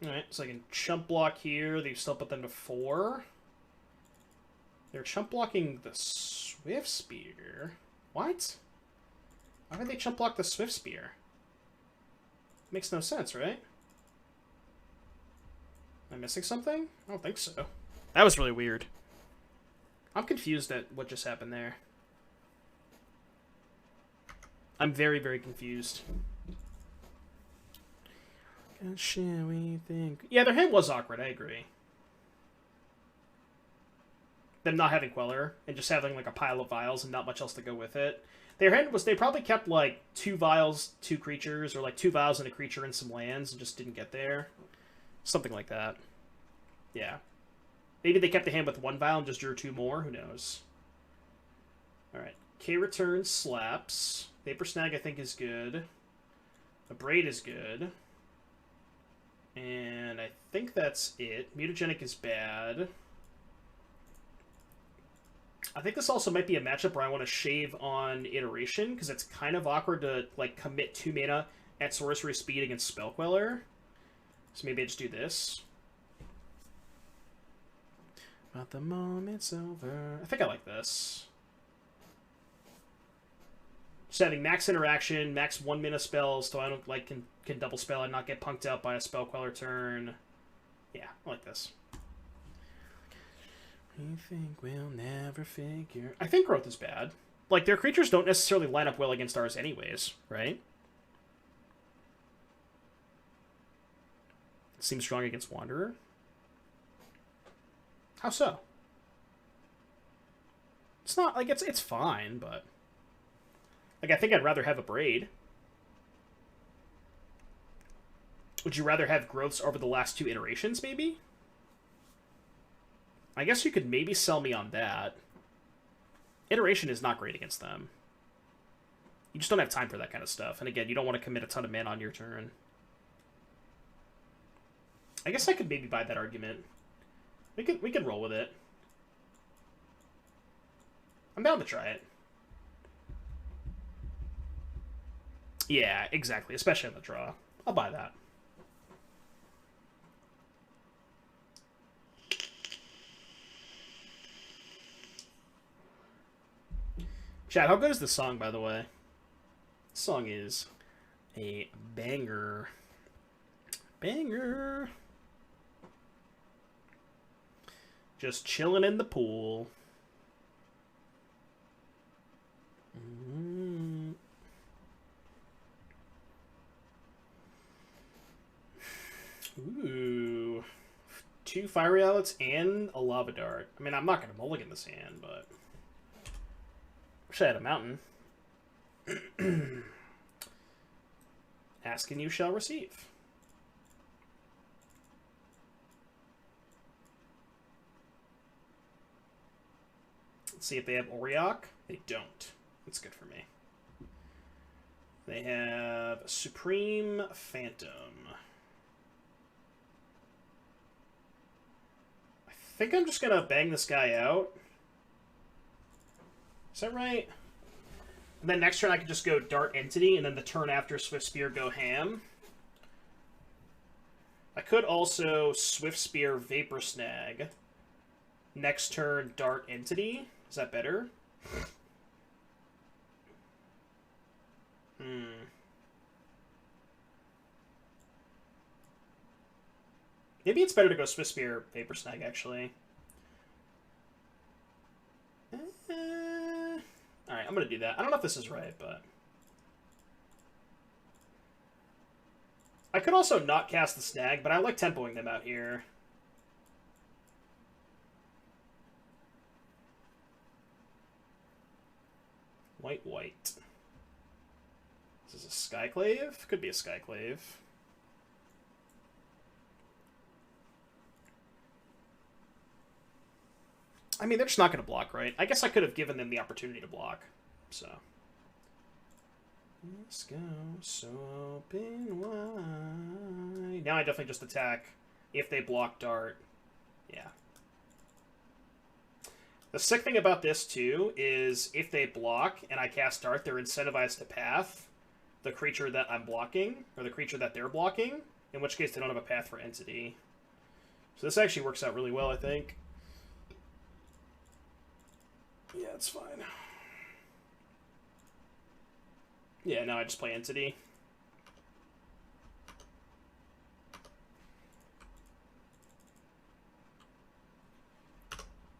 Alright, so I can chump block here. They still put them to 4. They're chump blocking the Swift Spear. What? Why would they chump block the Swift Spear? Makes no sense, right? Am I missing something? I don't think so. That was really weird. I'm confused at what just happened there. I'm very, very confused. What shall we think? Yeah, their hand was awkward, I agree. Them not having Queller, and just having like a pile of vials and not much else to go with it. Their hand was, they probably kept like 2 vials, 2 creatures, or like 2 vials and a creature and some lands and just didn't get there. Something like that. Yeah. Maybe they kept the hand with 1 vial and just drew 2 more, who knows. Alright. K-Return slaps. Vapor Snag I think is good. A Braid is good. And I think that's it. Mutagenic is bad. I think this also might be a matchup where I want to shave on Iteration, because it's kind of awkward to like commit 2 mana at Sorcery Speed against Spell Queller. So maybe I just do this. But the moment's over. I think I like this. Just having max interaction, max 1 mana spells, so I don't like can double spell and not get punked out by a Spell Queller turn. Yeah, I like this. We think we'll never figure... I think Growth is bad. Like, their creatures don't necessarily line up well against ours anyways, right? Seems strong against Wanderer. How so? It's not, like, it's fine, but... Like, I think I'd rather have a Braid. Would you rather have Growths over the last 2 iterations, maybe? I guess you could maybe sell me on that. Iteration is not great against them. You just don't have time for that kind of stuff. And again, you don't want to commit a ton of mana on your turn. I guess I could maybe buy that argument. We can roll with it. I'm down to try it. Yeah, exactly. Especially on the draw. I'll buy that. Chad, how good is this song, by the way? This song is a banger. Banger. Just chilling in the pool. Ooh. 2 Fiery Outlets and a Lava Dart. I mean, I'm not going to mulligan this hand, but... Wish I had a mountain. Ask and you shall receive. Let's see if they have Auriok. They don't. That's good for me. They have Supreme Phantom. I think I'm just gonna bang this guy out. Is that right? And then next turn I could just go Dart Entity, and then the turn after Swift Spear go ham. I could also Swift Spear Vapor Snag. Next turn Dart Entity. Is that better? Maybe it's better to go Swift Spear Vapor Snag, actually. I'm going to do that. I don't know if this is right, but... I could also not cast the snag, but I like tempoing them out here. White, white. Is this a Skyclave? Could be a Skyclave. I mean, they're just not going to block, right? I guess I could have given them the opportunity to block, so... Let's go, so open wide. Now I definitely just attack if they block dart. Yeah. The sick thing about this, too, is if they block and I cast dart, they're incentivized to path the creature that I'm blocking, or the creature that they're blocking, in which case they don't have a path for entity. So this actually works out really well, I think. Yeah, it's fine. Yeah, now I just play entity.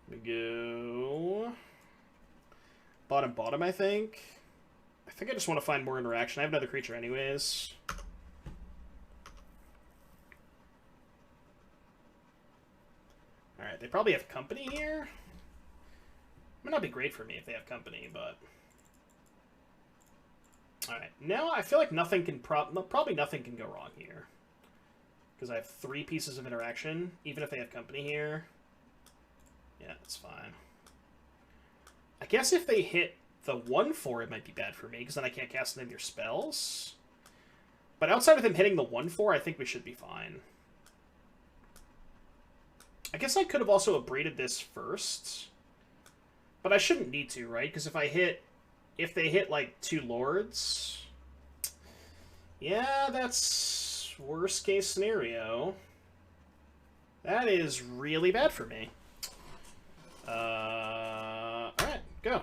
We go bottom, bottom, I think. I think I just want to find more interaction. I have another creature anyways. Alright, they probably have company here. Might not be great for me if they have company, but... Alright, now I feel like nothing can probably nothing can go wrong here. Because I have 3 pieces of interaction, even if they have company here. Yeah, that's fine. I guess if they hit the 1/4, it might be bad for me, because then I can't cast any of your spells. But outside of them hitting the 1/4, I think we should be fine. I guess I could have also abraded this first. But I shouldn't need to, right? Because if they hit, like, 2 lords... Yeah, that's worst case scenario. That is really bad for me. Alright, go.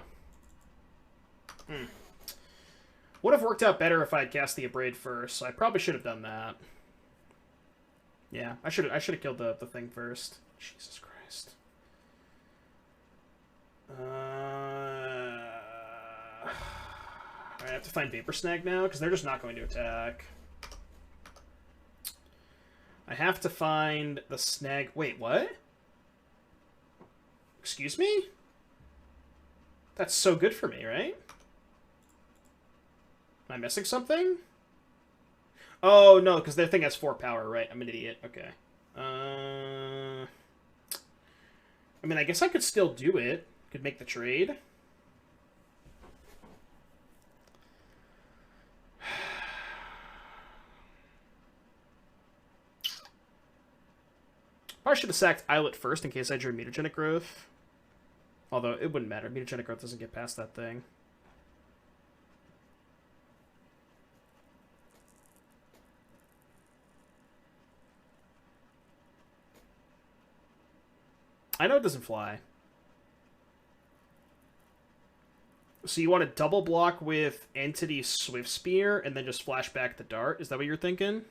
Would have worked out better if I'd cast the Abrade first, so I probably should have done that. Yeah, I should have killed the thing first. Jesus Christ. I have to find Vapor Snag now, because they're just not going to attack. I have to find the snag... Wait, what? Excuse me? That's so good for me, right? Am I missing something? Oh, no, because their thing has 4 power, right? I'm an idiot. Okay. I mean, I guess I could still do it. Could make the trade. Probably should have sacked Islet first in case I drew Mutagenic Growth. Although, it wouldn't matter. Mutagenic Growth doesn't get past that thing. I know it doesn't fly. So you want to double block with Entity Swift Spear and then just flash back the dart? Is that what you're thinking?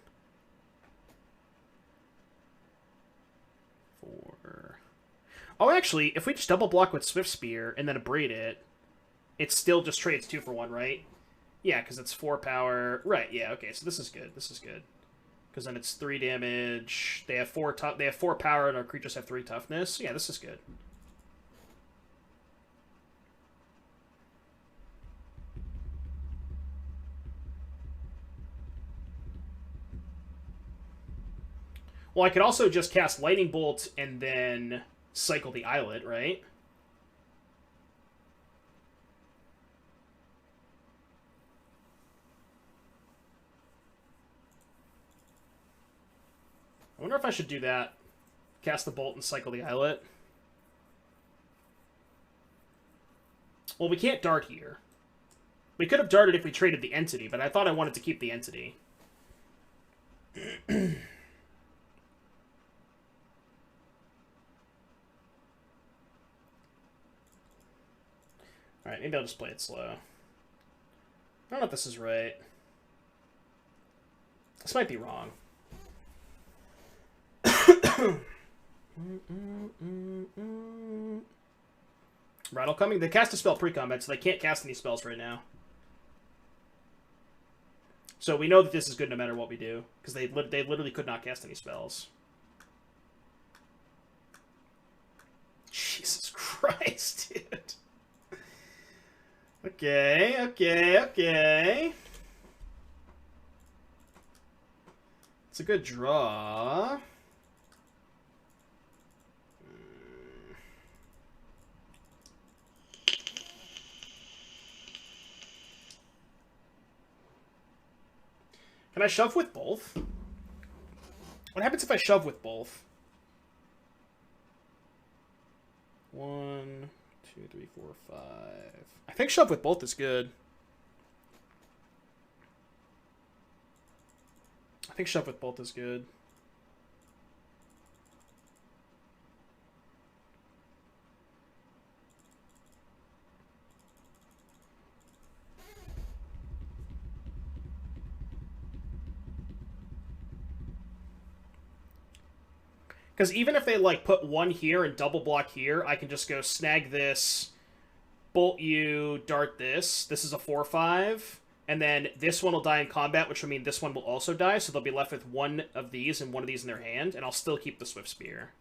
4. Oh, actually, if we just double block with Swift Spear and then abrade it, it still just trades 2 for 1, right? Yeah, because it's 4 power. Right, yeah, okay, so this is good. This is good. Because then it's 3 damage. They have 4 power and our creatures have 3 toughness. Yeah, this is good. Well, I could also just cast Lightning Bolt and then cycle the Islet, right? I wonder if I should do that. Cast the Bolt and cycle the Islet. Well, we can't dart here. We could have darted if we traded the Entity, but I thought I wanted to keep the Entity. Alright, maybe I'll just play it slow. I don't know if this is right. This might be wrong. Rattle coming? They cast a spell pre-combat, so they can't cast any spells right now. So we know that this is good no matter what we do, because they literally could not cast any spells. Jesus Christ, dude. Okay. It's a good draw. Can I shove with both? What happens if I shove with both? 1, 2, 3, 4, 5. I think shove with both is good. Because even if they, like, put one here and double block here, I can just go snag this, bolt you, dart this. This is a 4/5. And then this one will die in combat, which will mean this one will also die, so they'll be left with one of these and one of these in their hand, and I'll still keep the Swift Spear.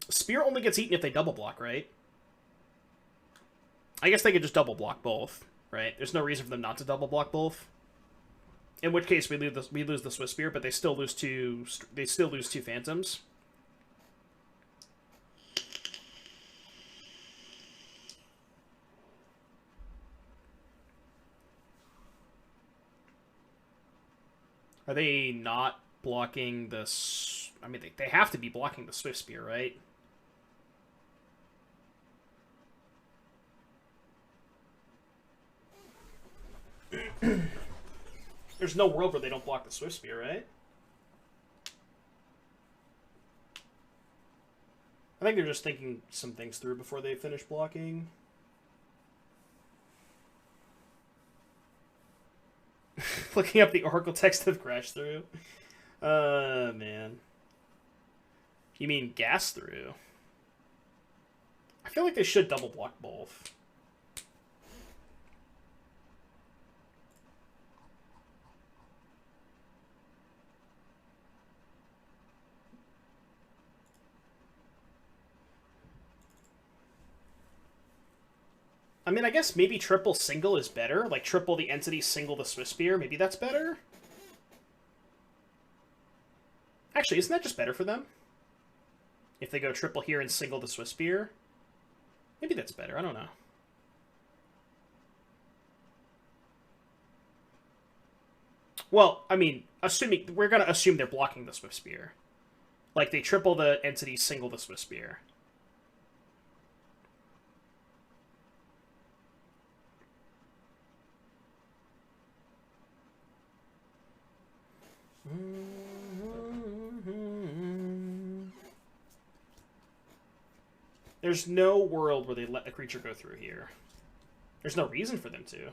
Spear only gets eaten if they double block, right? I guess they could just double block both, right? There's no reason for them not to double block both. In which case we lose the Swift Spear, but they still lose two phantoms. Are they not blocking this? I mean, they have to be blocking the Swift Spear, right? There's no world where they don't block the Swift Spear, right? I think they're just thinking some things through before they finish blocking. Looking up the Oracle text of Crash Through. Man. You mean Gas Through? I feel like they should double block both. I mean, I guess maybe triple single is better. Like, triple the entity, single the Swift Spear. Maybe that's better? Actually, isn't that just better for them? If they go triple here and single the Swift Spear? Maybe that's better. I don't know. Well, I mean, we're going to assume they're blocking the Swift Spear. Like, they triple the entity, single the Swift Spear. There's no world where they let a creature go through here. There's no reason for them to.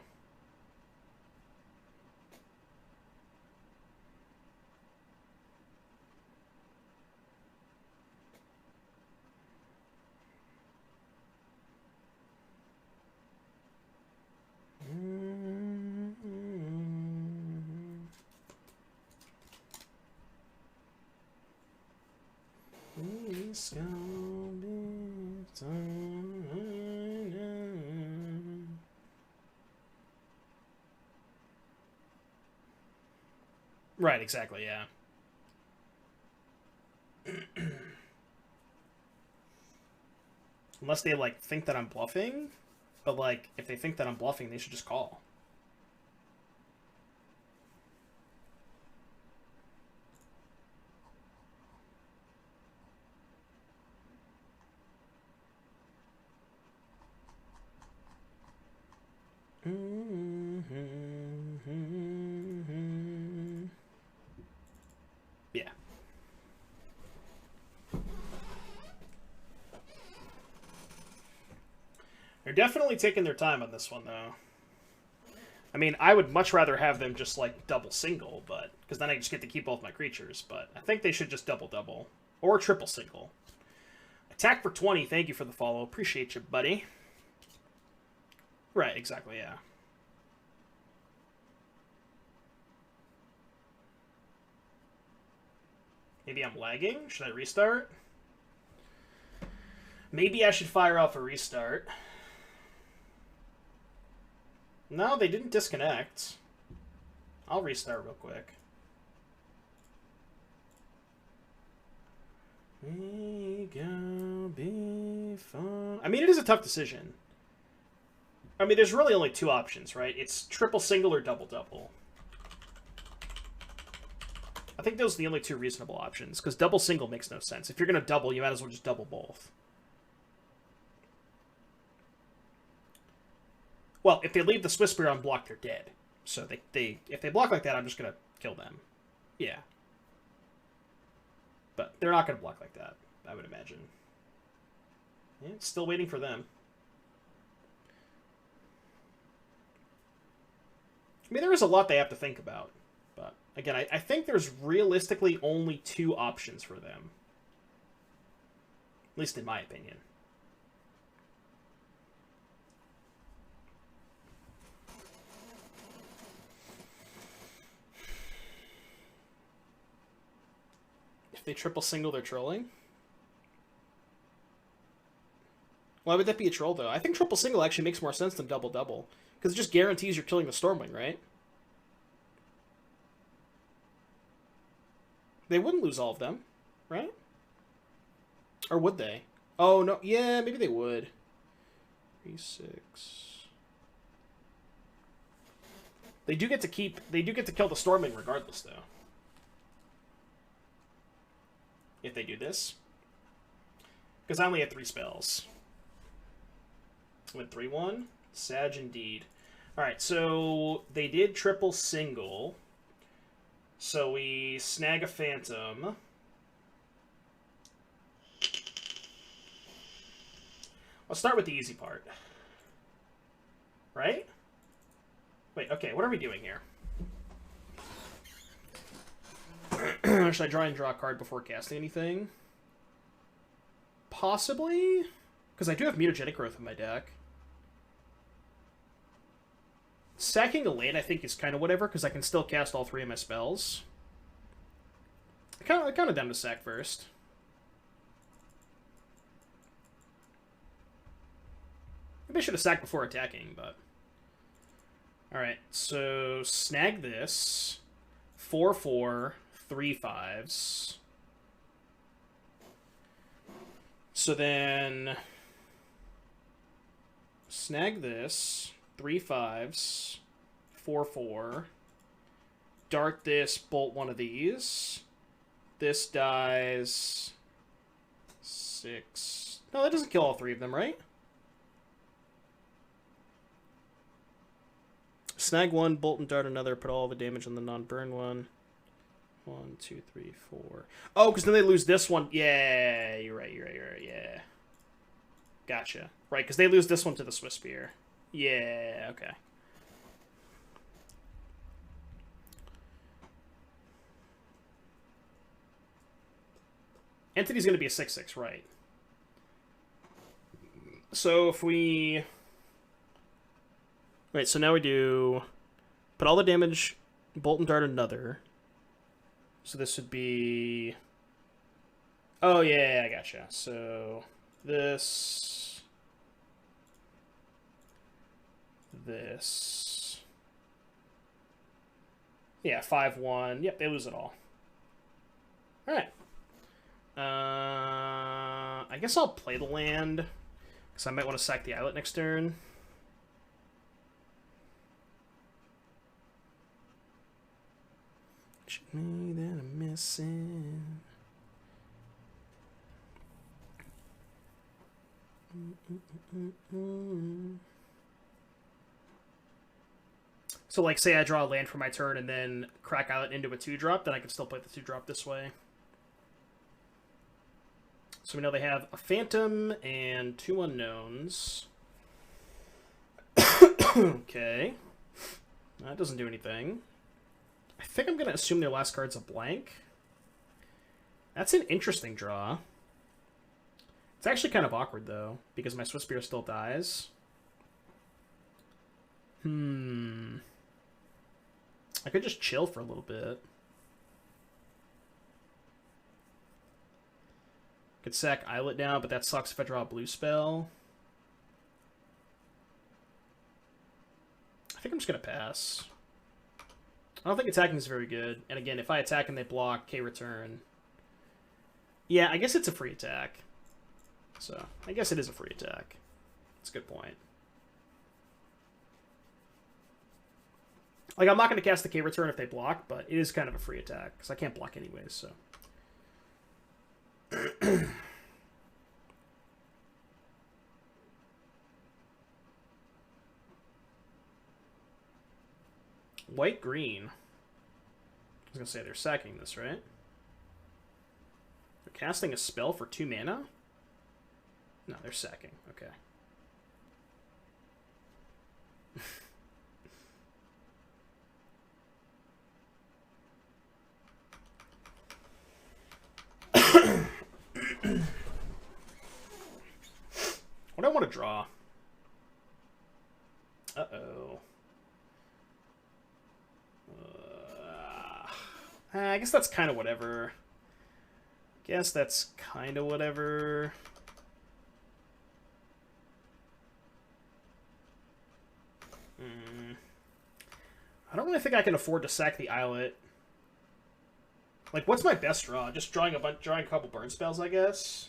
Right, exactly, yeah. Unless they, like, think that I'm bluffing. But, like, if they think that I'm bluffing, they should just call. Yeah. They're definitely taking their time on this one, though. I mean, I would much rather have them just, like, double single, but... because then I just get to keep both my creatures, but I think they should just double. Or triple single. Attack for 20, thank you for the follow. Appreciate you, buddy. Right, exactly, yeah. Maybe I'm lagging? Should I restart? Maybe I should fire off a restart. No, they didn't disconnect. I'll restart real quick. We go be fun. I mean, it is a tough decision. I mean, there's really only two options, right? It's triple single or double double. I think those are the only two reasonable options, because double single makes no sense. If you're going to double, you might as well just double both. Well, if they leave the Swiss Spear unblocked, they're dead. So if they block like that, I'm just going to kill them. Yeah. But they're not going to block like that, I would imagine. Yeah, it's still waiting for them. I mean, there is a lot they have to think about. But, again, I think there's realistically only two options for them. At least in my opinion. If they triple single, they're trolling. Why would that be a troll, though? I think triple single actually makes more sense than double double. Because it just guarantees you're killing the Stormwing, right? They wouldn't lose all of them, right? Or would they? Oh, no. Yeah, maybe they would. 3, 6. They do get to kill the Stormwing regardless, though. If they do this. Because I only had 3 spells. Went 3-1. Sag indeed. Alright, so they did triple single. So we snag a Phantom. I'll start with the easy part. Right? Wait, okay, what are we doing here? Should I try and draw a card before casting anything? Possibly? Because I do have Mutagenic Growth in my deck. Sacking a land, I think, is kind of whatever, because I can still cast all 3 of my spells. Kind of down to sack first. Maybe I should have sacked before attacking, but... Alright, so snag this. 4/4, 3/5s. So then... snag this. 3/5s. 4/4. Dart this, bolt one of these. This dies 6. No, that doesn't kill all 3 of them, right? Snag one, bolt and dart another, put all the damage on the non-burn one. 1, 2, 3, 4. Oh, because then they lose this one. Yeah, you're right, yeah. Gotcha. Right, because they lose this one to the Swiss Spear. Yeah, okay. Entity's going to be a 6/6, right. So if we... Right, so now we do... Put all the damage, bolt and dart another. So this would be... Oh, yeah, I gotcha. So this... This... Yeah, 5/1. Yep, they lose it all. Alright. I guess I'll play the land, because I might want to sack the islet next turn. Me that I'm missing. So, like, say I draw a land for my turn and then crack islet into a 2-drop, then I can still play the 2-drop this way. So we know they have a Phantom and 2 unknowns. Okay. That doesn't do anything. I think I'm going to assume their last card's a blank. That's an interesting draw. It's actually kind of awkward, though, because my Swiss Beer still dies. I could just chill for a little bit. Could sack Islet now, but that sucks if I draw a blue spell. I think I'm just going to pass. I don't think attacking is very good. And again, if I attack and they block, K-return. Yeah, I guess it's a free attack. So, I guess it is a free attack. That's a good point. Like, I'm not going to cast the K-return if they block, but it is kind of a free attack, because I can't block anyways, so... White-green. I was going to say, they're sacking this, right? They're casting a spell for 2 mana? No, they're sacking. Okay. What do I want to draw? Uh-oh. I guess that's kind of whatever. Guess that's kind of whatever. I don't really think I can afford to sack the Islet. Like, what's my best draw? Just drawing a couple burn spells, I guess.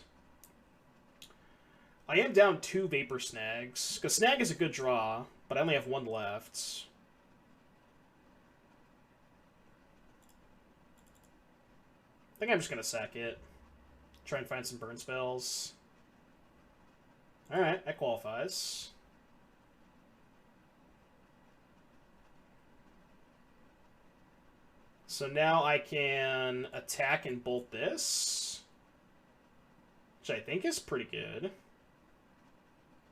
I am down 2 Vapor Snags, because Snag is a good draw, but I only have 1 left. I think I'm just going to sack it. Try and find some burn spells. Alright, that qualifies. So now I can attack and bolt this, which I think is pretty good.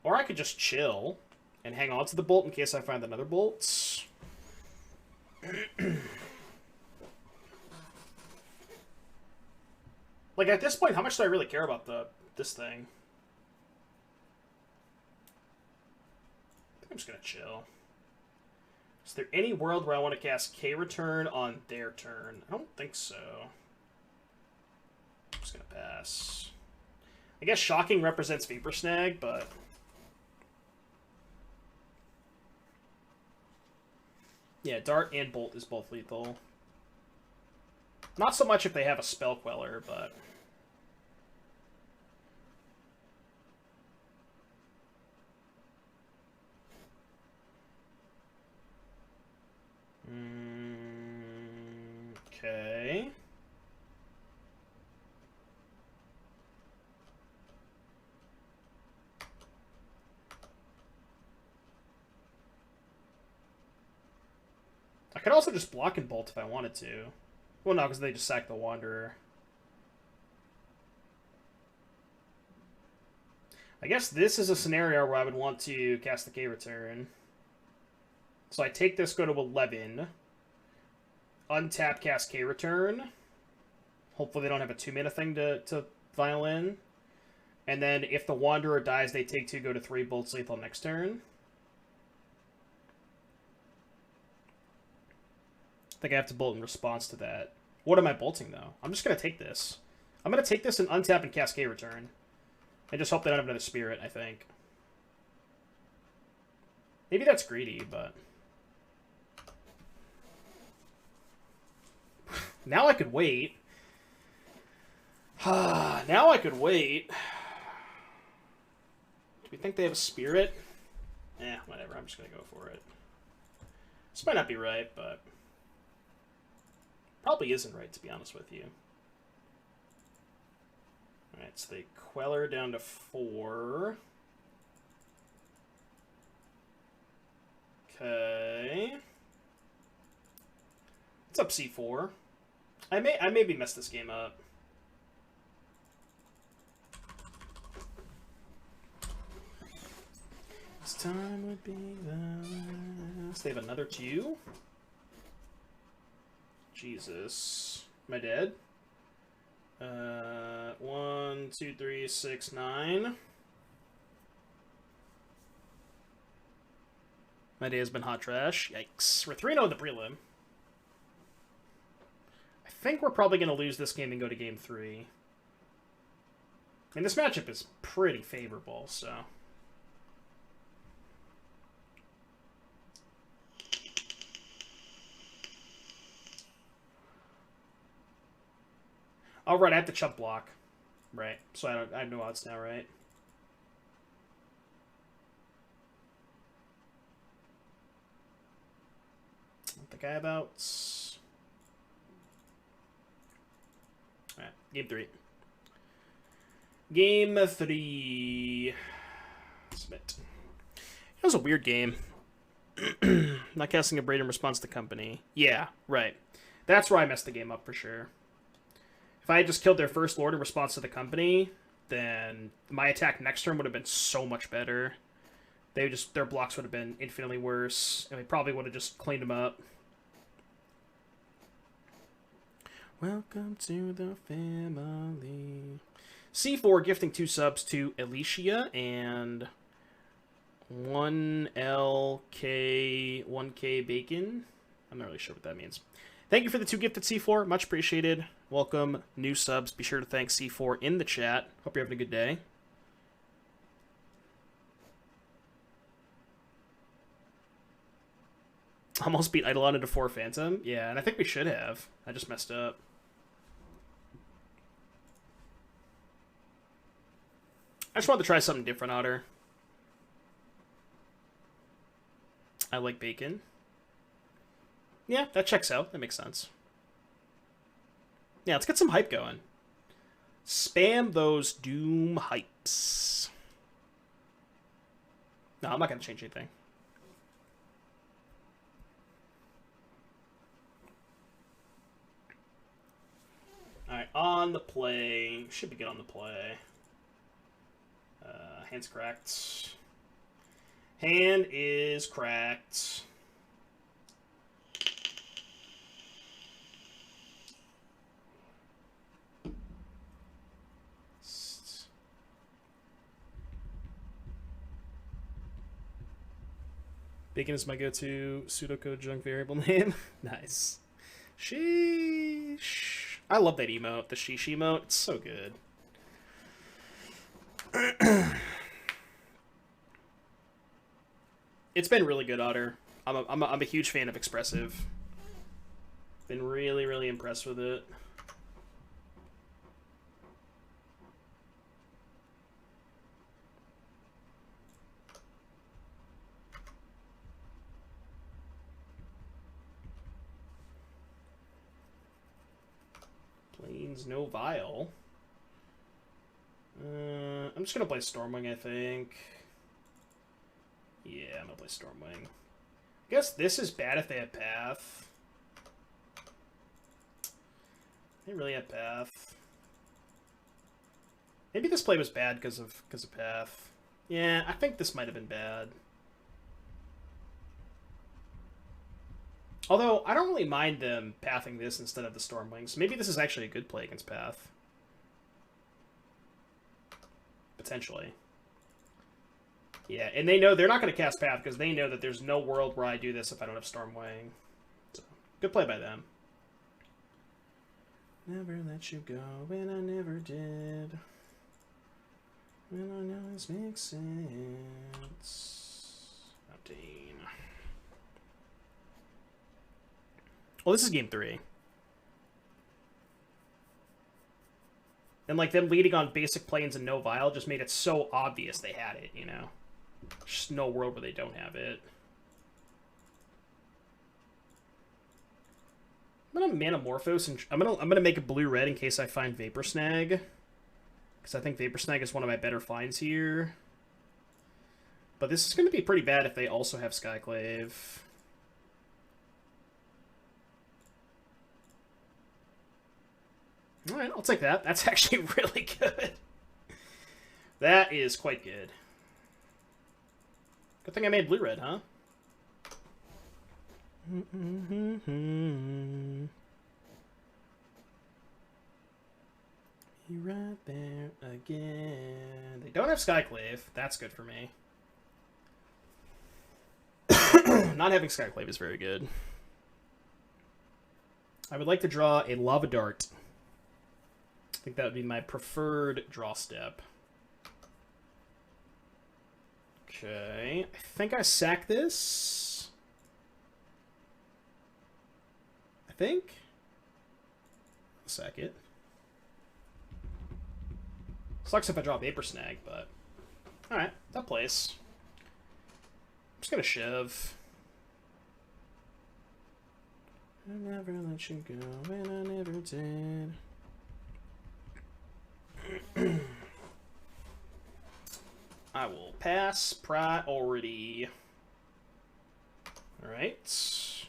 Or I could just chill and hang on to the bolt in case I find another bolt. Like, at this point, how much do I really care about this thing? I think I'm just going to chill. Is there any world where I want to cast K-return on their turn? I don't think so. I'm just going to pass. I guess Shocking represents Vapor Snag, but... yeah, Dart and Bolt is both lethal. Not so much if they have a Spell Queller, but... okay. I could also just block and bolt if I wanted to. Well, no, because they just sacked the Wanderer. I guess this is a scenario where I would want to cast the K-return. So I take this, go to 11. Untap, cast K-return. Hopefully they don't have a 2-mana thing to violin. And then if the Wanderer dies, they take 2, go to 3, bolts lethal next turn. I think I have to bolt in response to that. What am I bolting, though? I'm just going to take this. I'm going to take this and untap and cast K-return. I just hope they don't have another Spirit, I think. Maybe that's greedy, but... now I could wait. Now I could wait. Do we think they have a Spirit? Eh, whatever. I'm just going to go for it. This might not be right, but... probably isn't right, to be honest with you. Alright, so they Queller down to 4. Okay. What's up, C4? I maybe messed this game up. This time would be the... so they have another 2? Jesus. Am I dead? 1, 2, 3, 6, 9. My day has been hot trash. Yikes. We're 3-0 in the prelim. I think we're probably going to lose this game and go to game 3. And this matchup is pretty favorable, so... Oh, right, I have to chump block. Right, so I have no odds now, right? I don't think I have outs. Alright, game 3. Game 3. Submit. That was a weird game. Not casting a braid in response to company. Yeah, right. That's where I messed the game up for sure. If I had just killed their first lord in response to the company, then my attack next turn would have been so much better. Their blocks would have been infinitely worse, and we probably would have just cleaned them up. Welcome to the family. C4 gifting 2 subs to Alicia and 1LK 1K Bacon. I'm not really sure what that means. Thank you for the 2 gifted C4. Much appreciated. Welcome, new subs. Be sure to thank C4 in the chat. Hope you're having a good day. Almost beat Eidolon into 4 Phantom. Yeah, and I think we should have. I just messed up. I just wanted to try something different, Otter. I like bacon. Yeah, that checks out. That makes sense. Yeah, let's get some hype going. Spam those Doom hypes. No, I'm not going to change anything. Alright, on the play. Should be good on the play. Hand's cracked. Hand is cracked. Bacon is my go-to pseudocode junk variable name. Nice. Sheesh. I love that emote, the sheesh emote. It's so good. It's been really good, Otter. I'm a huge fan of Expressive. Been really, really impressed with it. Plains, no Vial. I'm just gonna play Stormwing, I think. Yeah, I'm gonna play Stormwing. I guess this is bad if they have Path. They really have Path. Maybe this play was bad because of Path. Yeah, I think this might have been bad. Although, I don't really mind them pathing this instead of the Stormwings. Maybe this is actually a good play against Path. Potentially. Yeah, and they know they're not going to cast Path because they know that there's no world where I do this if I don't have Stormwing. So, good play by them. Never let you go when I never did. When I know this makes sense. Obtain. Well, this is game 3. And, like, them leading on basic planes and no Vial just made it so obvious they had it, you know? Just no world where they don't have it. I'm gonna Manamorphose and I'm gonna make a blue-red in case I find Vapor Snag. Because I think Vapor Snag is one of my better finds here. But this is gonna be pretty bad if they also have Skyclave. Alright, I'll take that. That's actually really good. That is quite good. Good thing I made blue-red, huh? He right there again. They don't have Skyclave. That's good for me. Not having Skyclave is very good. I would like to draw a Lava Dart. I think that would be my preferred draw step. Okay, I think I sack this. I think. I'll sack it. Sucks if I draw Vapor Snag, but... Alright, that plays. I'm just gonna shove. I never let you go, and I never did. I will pass priority. Alright.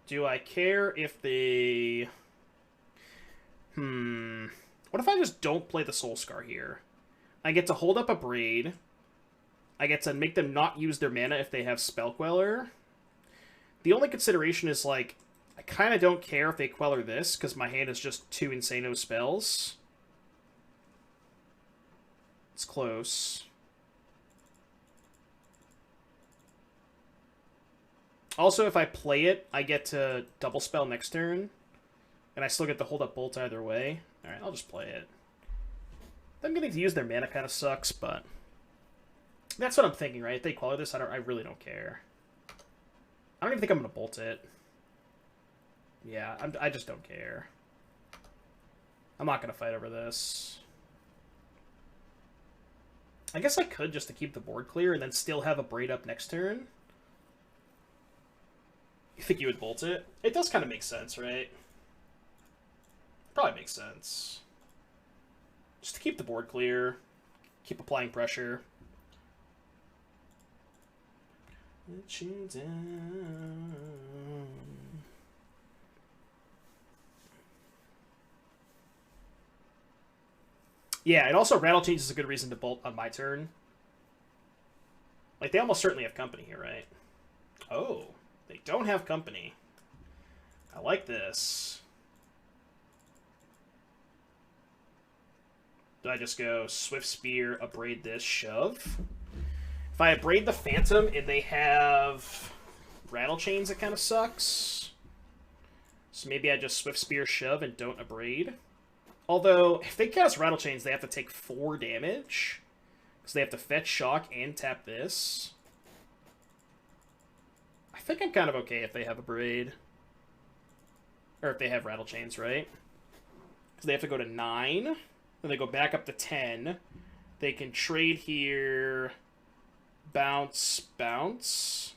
Do I care if they... What if I just don't play the Soul Scar here? I get to hold up a Braid. I get to make them not use their mana if they have Spell Queller. The only consideration is, like, I kind of don't care if they Queller this, because my hand is just 2 Insano spells. It's close. Also, if I play it, I get to double spell next turn, and I still get to hold up Bolt either way. Alright, I'll just play it. Them getting to use their mana kind of sucks, but that's what I'm thinking, right? If they Queller this, I really don't care. I don't even think I'm going to Bolt it. Yeah, I just don't care. I'm not going to fight over this. I guess I could just to keep the board clear and then still have a Braid up next turn. You think you would Bolt it? It does kind of make sense, right? Probably makes sense. Just to keep the board clear. Keep applying pressure. Let you down. Yeah, and also Rattle Change is a good reason to Bolt on my turn. Like, they almost certainly have company here, right? Oh, they don't have company. I like this. Do I just go Swift Spear, Abrade this, shove? If I Abrade the Phantom and they have Rattle Chains, it kind of sucks. So maybe I just Swift Spear, shove, and don't Abrade. Although, if they cast Rattle Chains, they have to take 4 damage. Because they have to fetch, shock, and tap this. I think I'm kind of okay if they have Abrade. Or if they have Rattle Chains, right? Because they have to go to 9. Then they go back up to 10. They can trade here. Bounce, bounce.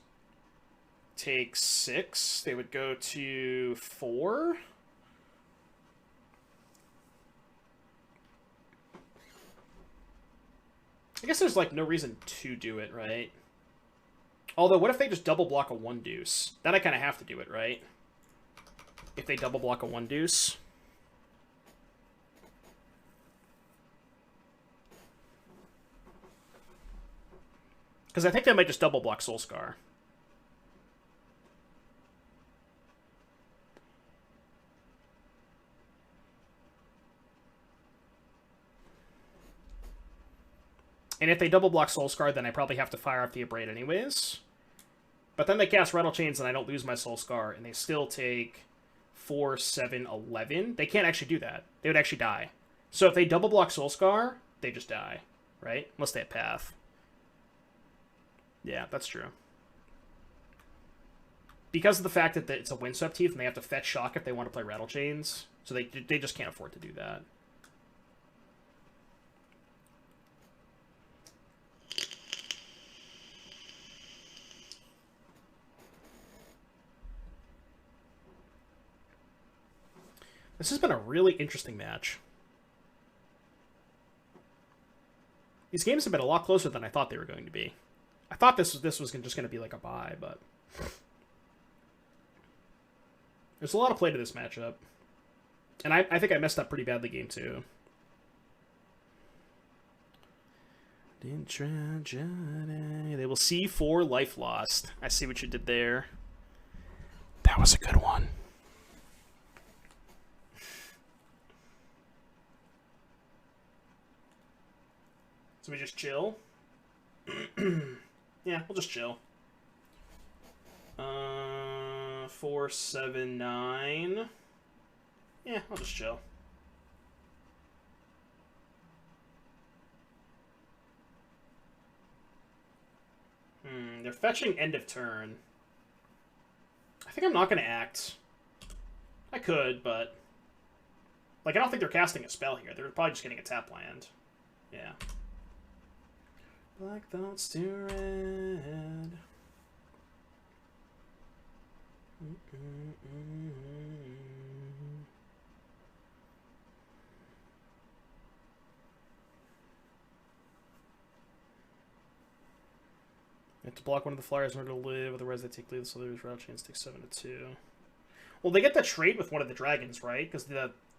Take 6. They would go to 4. I guess there's, like, no reason to do it, right? Although, what if they just double block a 1-deuce? Then I kind of have to do it, right? If they double block a 1-deuce. Because I think they might just double block Soul Scar. And if they double block Soul Scar, then I probably have to fire off the Abrade anyways. But then they cast Rattle Chains and I don't lose my Soul Scar, and they still take 4, 7, 11. They can't actually do that. They would actually die. So if they double block Soul Scar, they just die, right? Unless they have Path. Yeah, that's true. Because of the fact that it's a Windswept Heath and they have to fetch shock if they want to play Rattle Chains, so they just can't afford to do that. This has been a really interesting match. These games have been a lot closer than I thought they were going to be. I thought this was just going to be like a bye, but there's a lot of play to this matchup. And I think I messed up pretty badly game 2. They will see 4 life lost. I see what you did there. That was a good one. So we just chill? Yeah, we'll just chill. 4, 7, 9. Yeah, I'll just chill. They're fetching end of turn. I think I'm not going to act. I could, but... Like, I don't think they're casting a spell here. They're probably just getting a tap land. Yeah. Black thoughts to red. You have to block one of the flyers in order to live, otherwise they take lead, so there's route chance takes 7 to 2. Well, they get the trade with one of the dragons, right? Because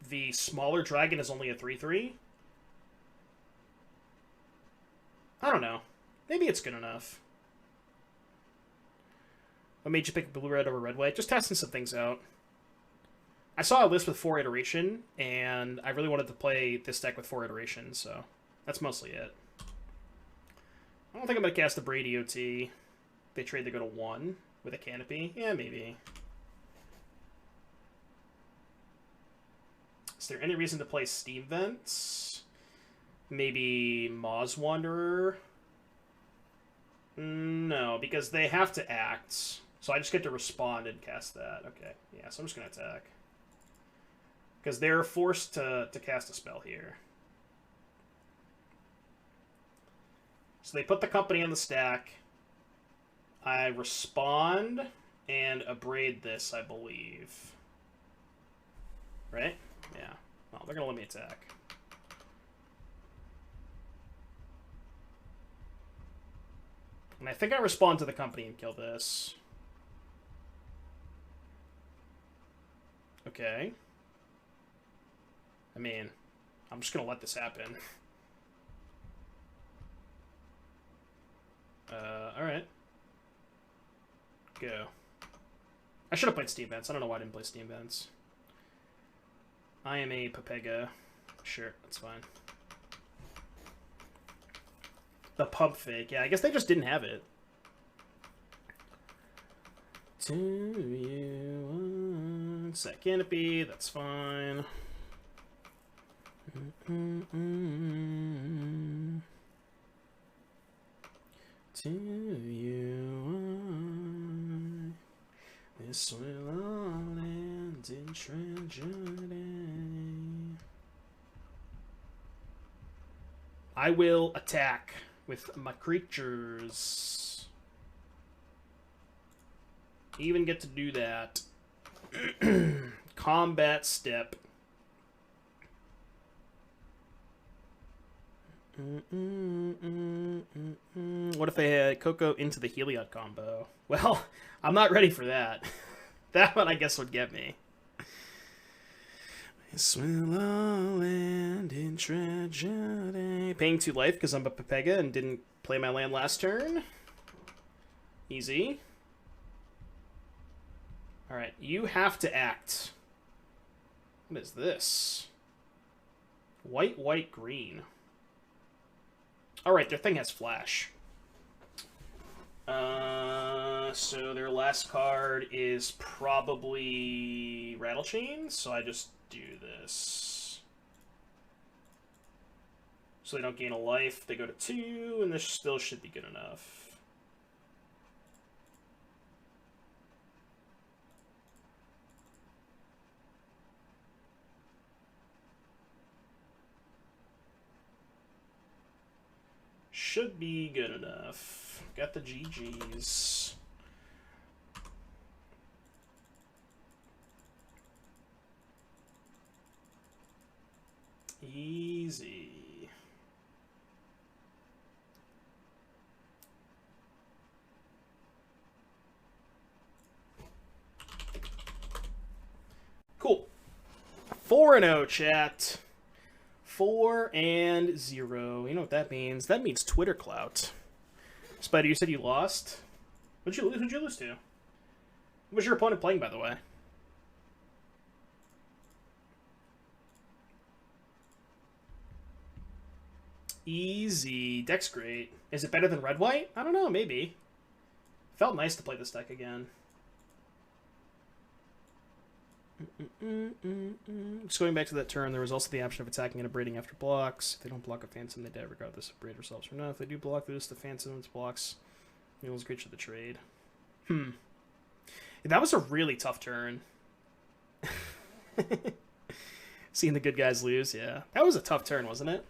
the smaller dragon is only a 3/3. I don't know. Maybe it's good enough. What made you pick blue-red over red-white? Just testing some things out. I saw a list with 4 iteration, and I really wanted to play this deck with 4 iteration, so that's mostly it. I don't think I'm going to cast the Brady OT. They trade, they go to 1 with a canopy. Yeah, maybe. Is there any reason to play Steam Vents? Maybe Maw's Wanderer? No, because they have to act. So I just get to respond and cast that. Okay, yeah, so I'm just going to attack. Because they're forced to cast a spell here. So they put the company on the stack. I respond and abrade this, I believe. Right? Yeah. Well, they're going to let me attack. And I think I respond to the company and kill this. Okay. I mean, I'm just going to let this happen. Alright. Go. I should have played Steam Vents. I don't know why I didn't play Steam Vents. I am a Pepega. Sure, that's fine. The pump fake. Yeah, I guess they just didn't have it. Do you want set canopy? That's fine. Do you want this will all end in tragedy? I will attack with my creatures. Even get to do that. Combat step. What if they had Coco into the Heliod combo? Well, I'm not ready for that. That one, I guess, would get me. This will all end in tragedy. Paying 2 life because I'm a Pepega and didn't play my land last turn. Easy. Alright, you have to act. What is this? White, white, green. Alright, their thing has flash. So their last card is probably Rattle Chain, so I just do this. So they don't gain a life, they go to 2, and this still should be good enough. Should be good enough. Got the GGs. Easy. Cool. 4-0, chat. 4-0. You know what that means? That means Twitter clout. Spider, you said you lost? Who'd you lose to? What was your opponent playing, by the way? Easy. Deck's great. Is it better than red-white? I don't know, maybe. Felt nice to play this deck again. Just going back to that turn, there was also the option of attacking and abrading after blocks. If they don't block a Phantom, they die regardless of abrade resolves or not. If they do block this, the Phantom's blocks Mule's creature the trade. That was a really tough turn. Seeing the good guys lose, yeah. That was a tough turn, wasn't it?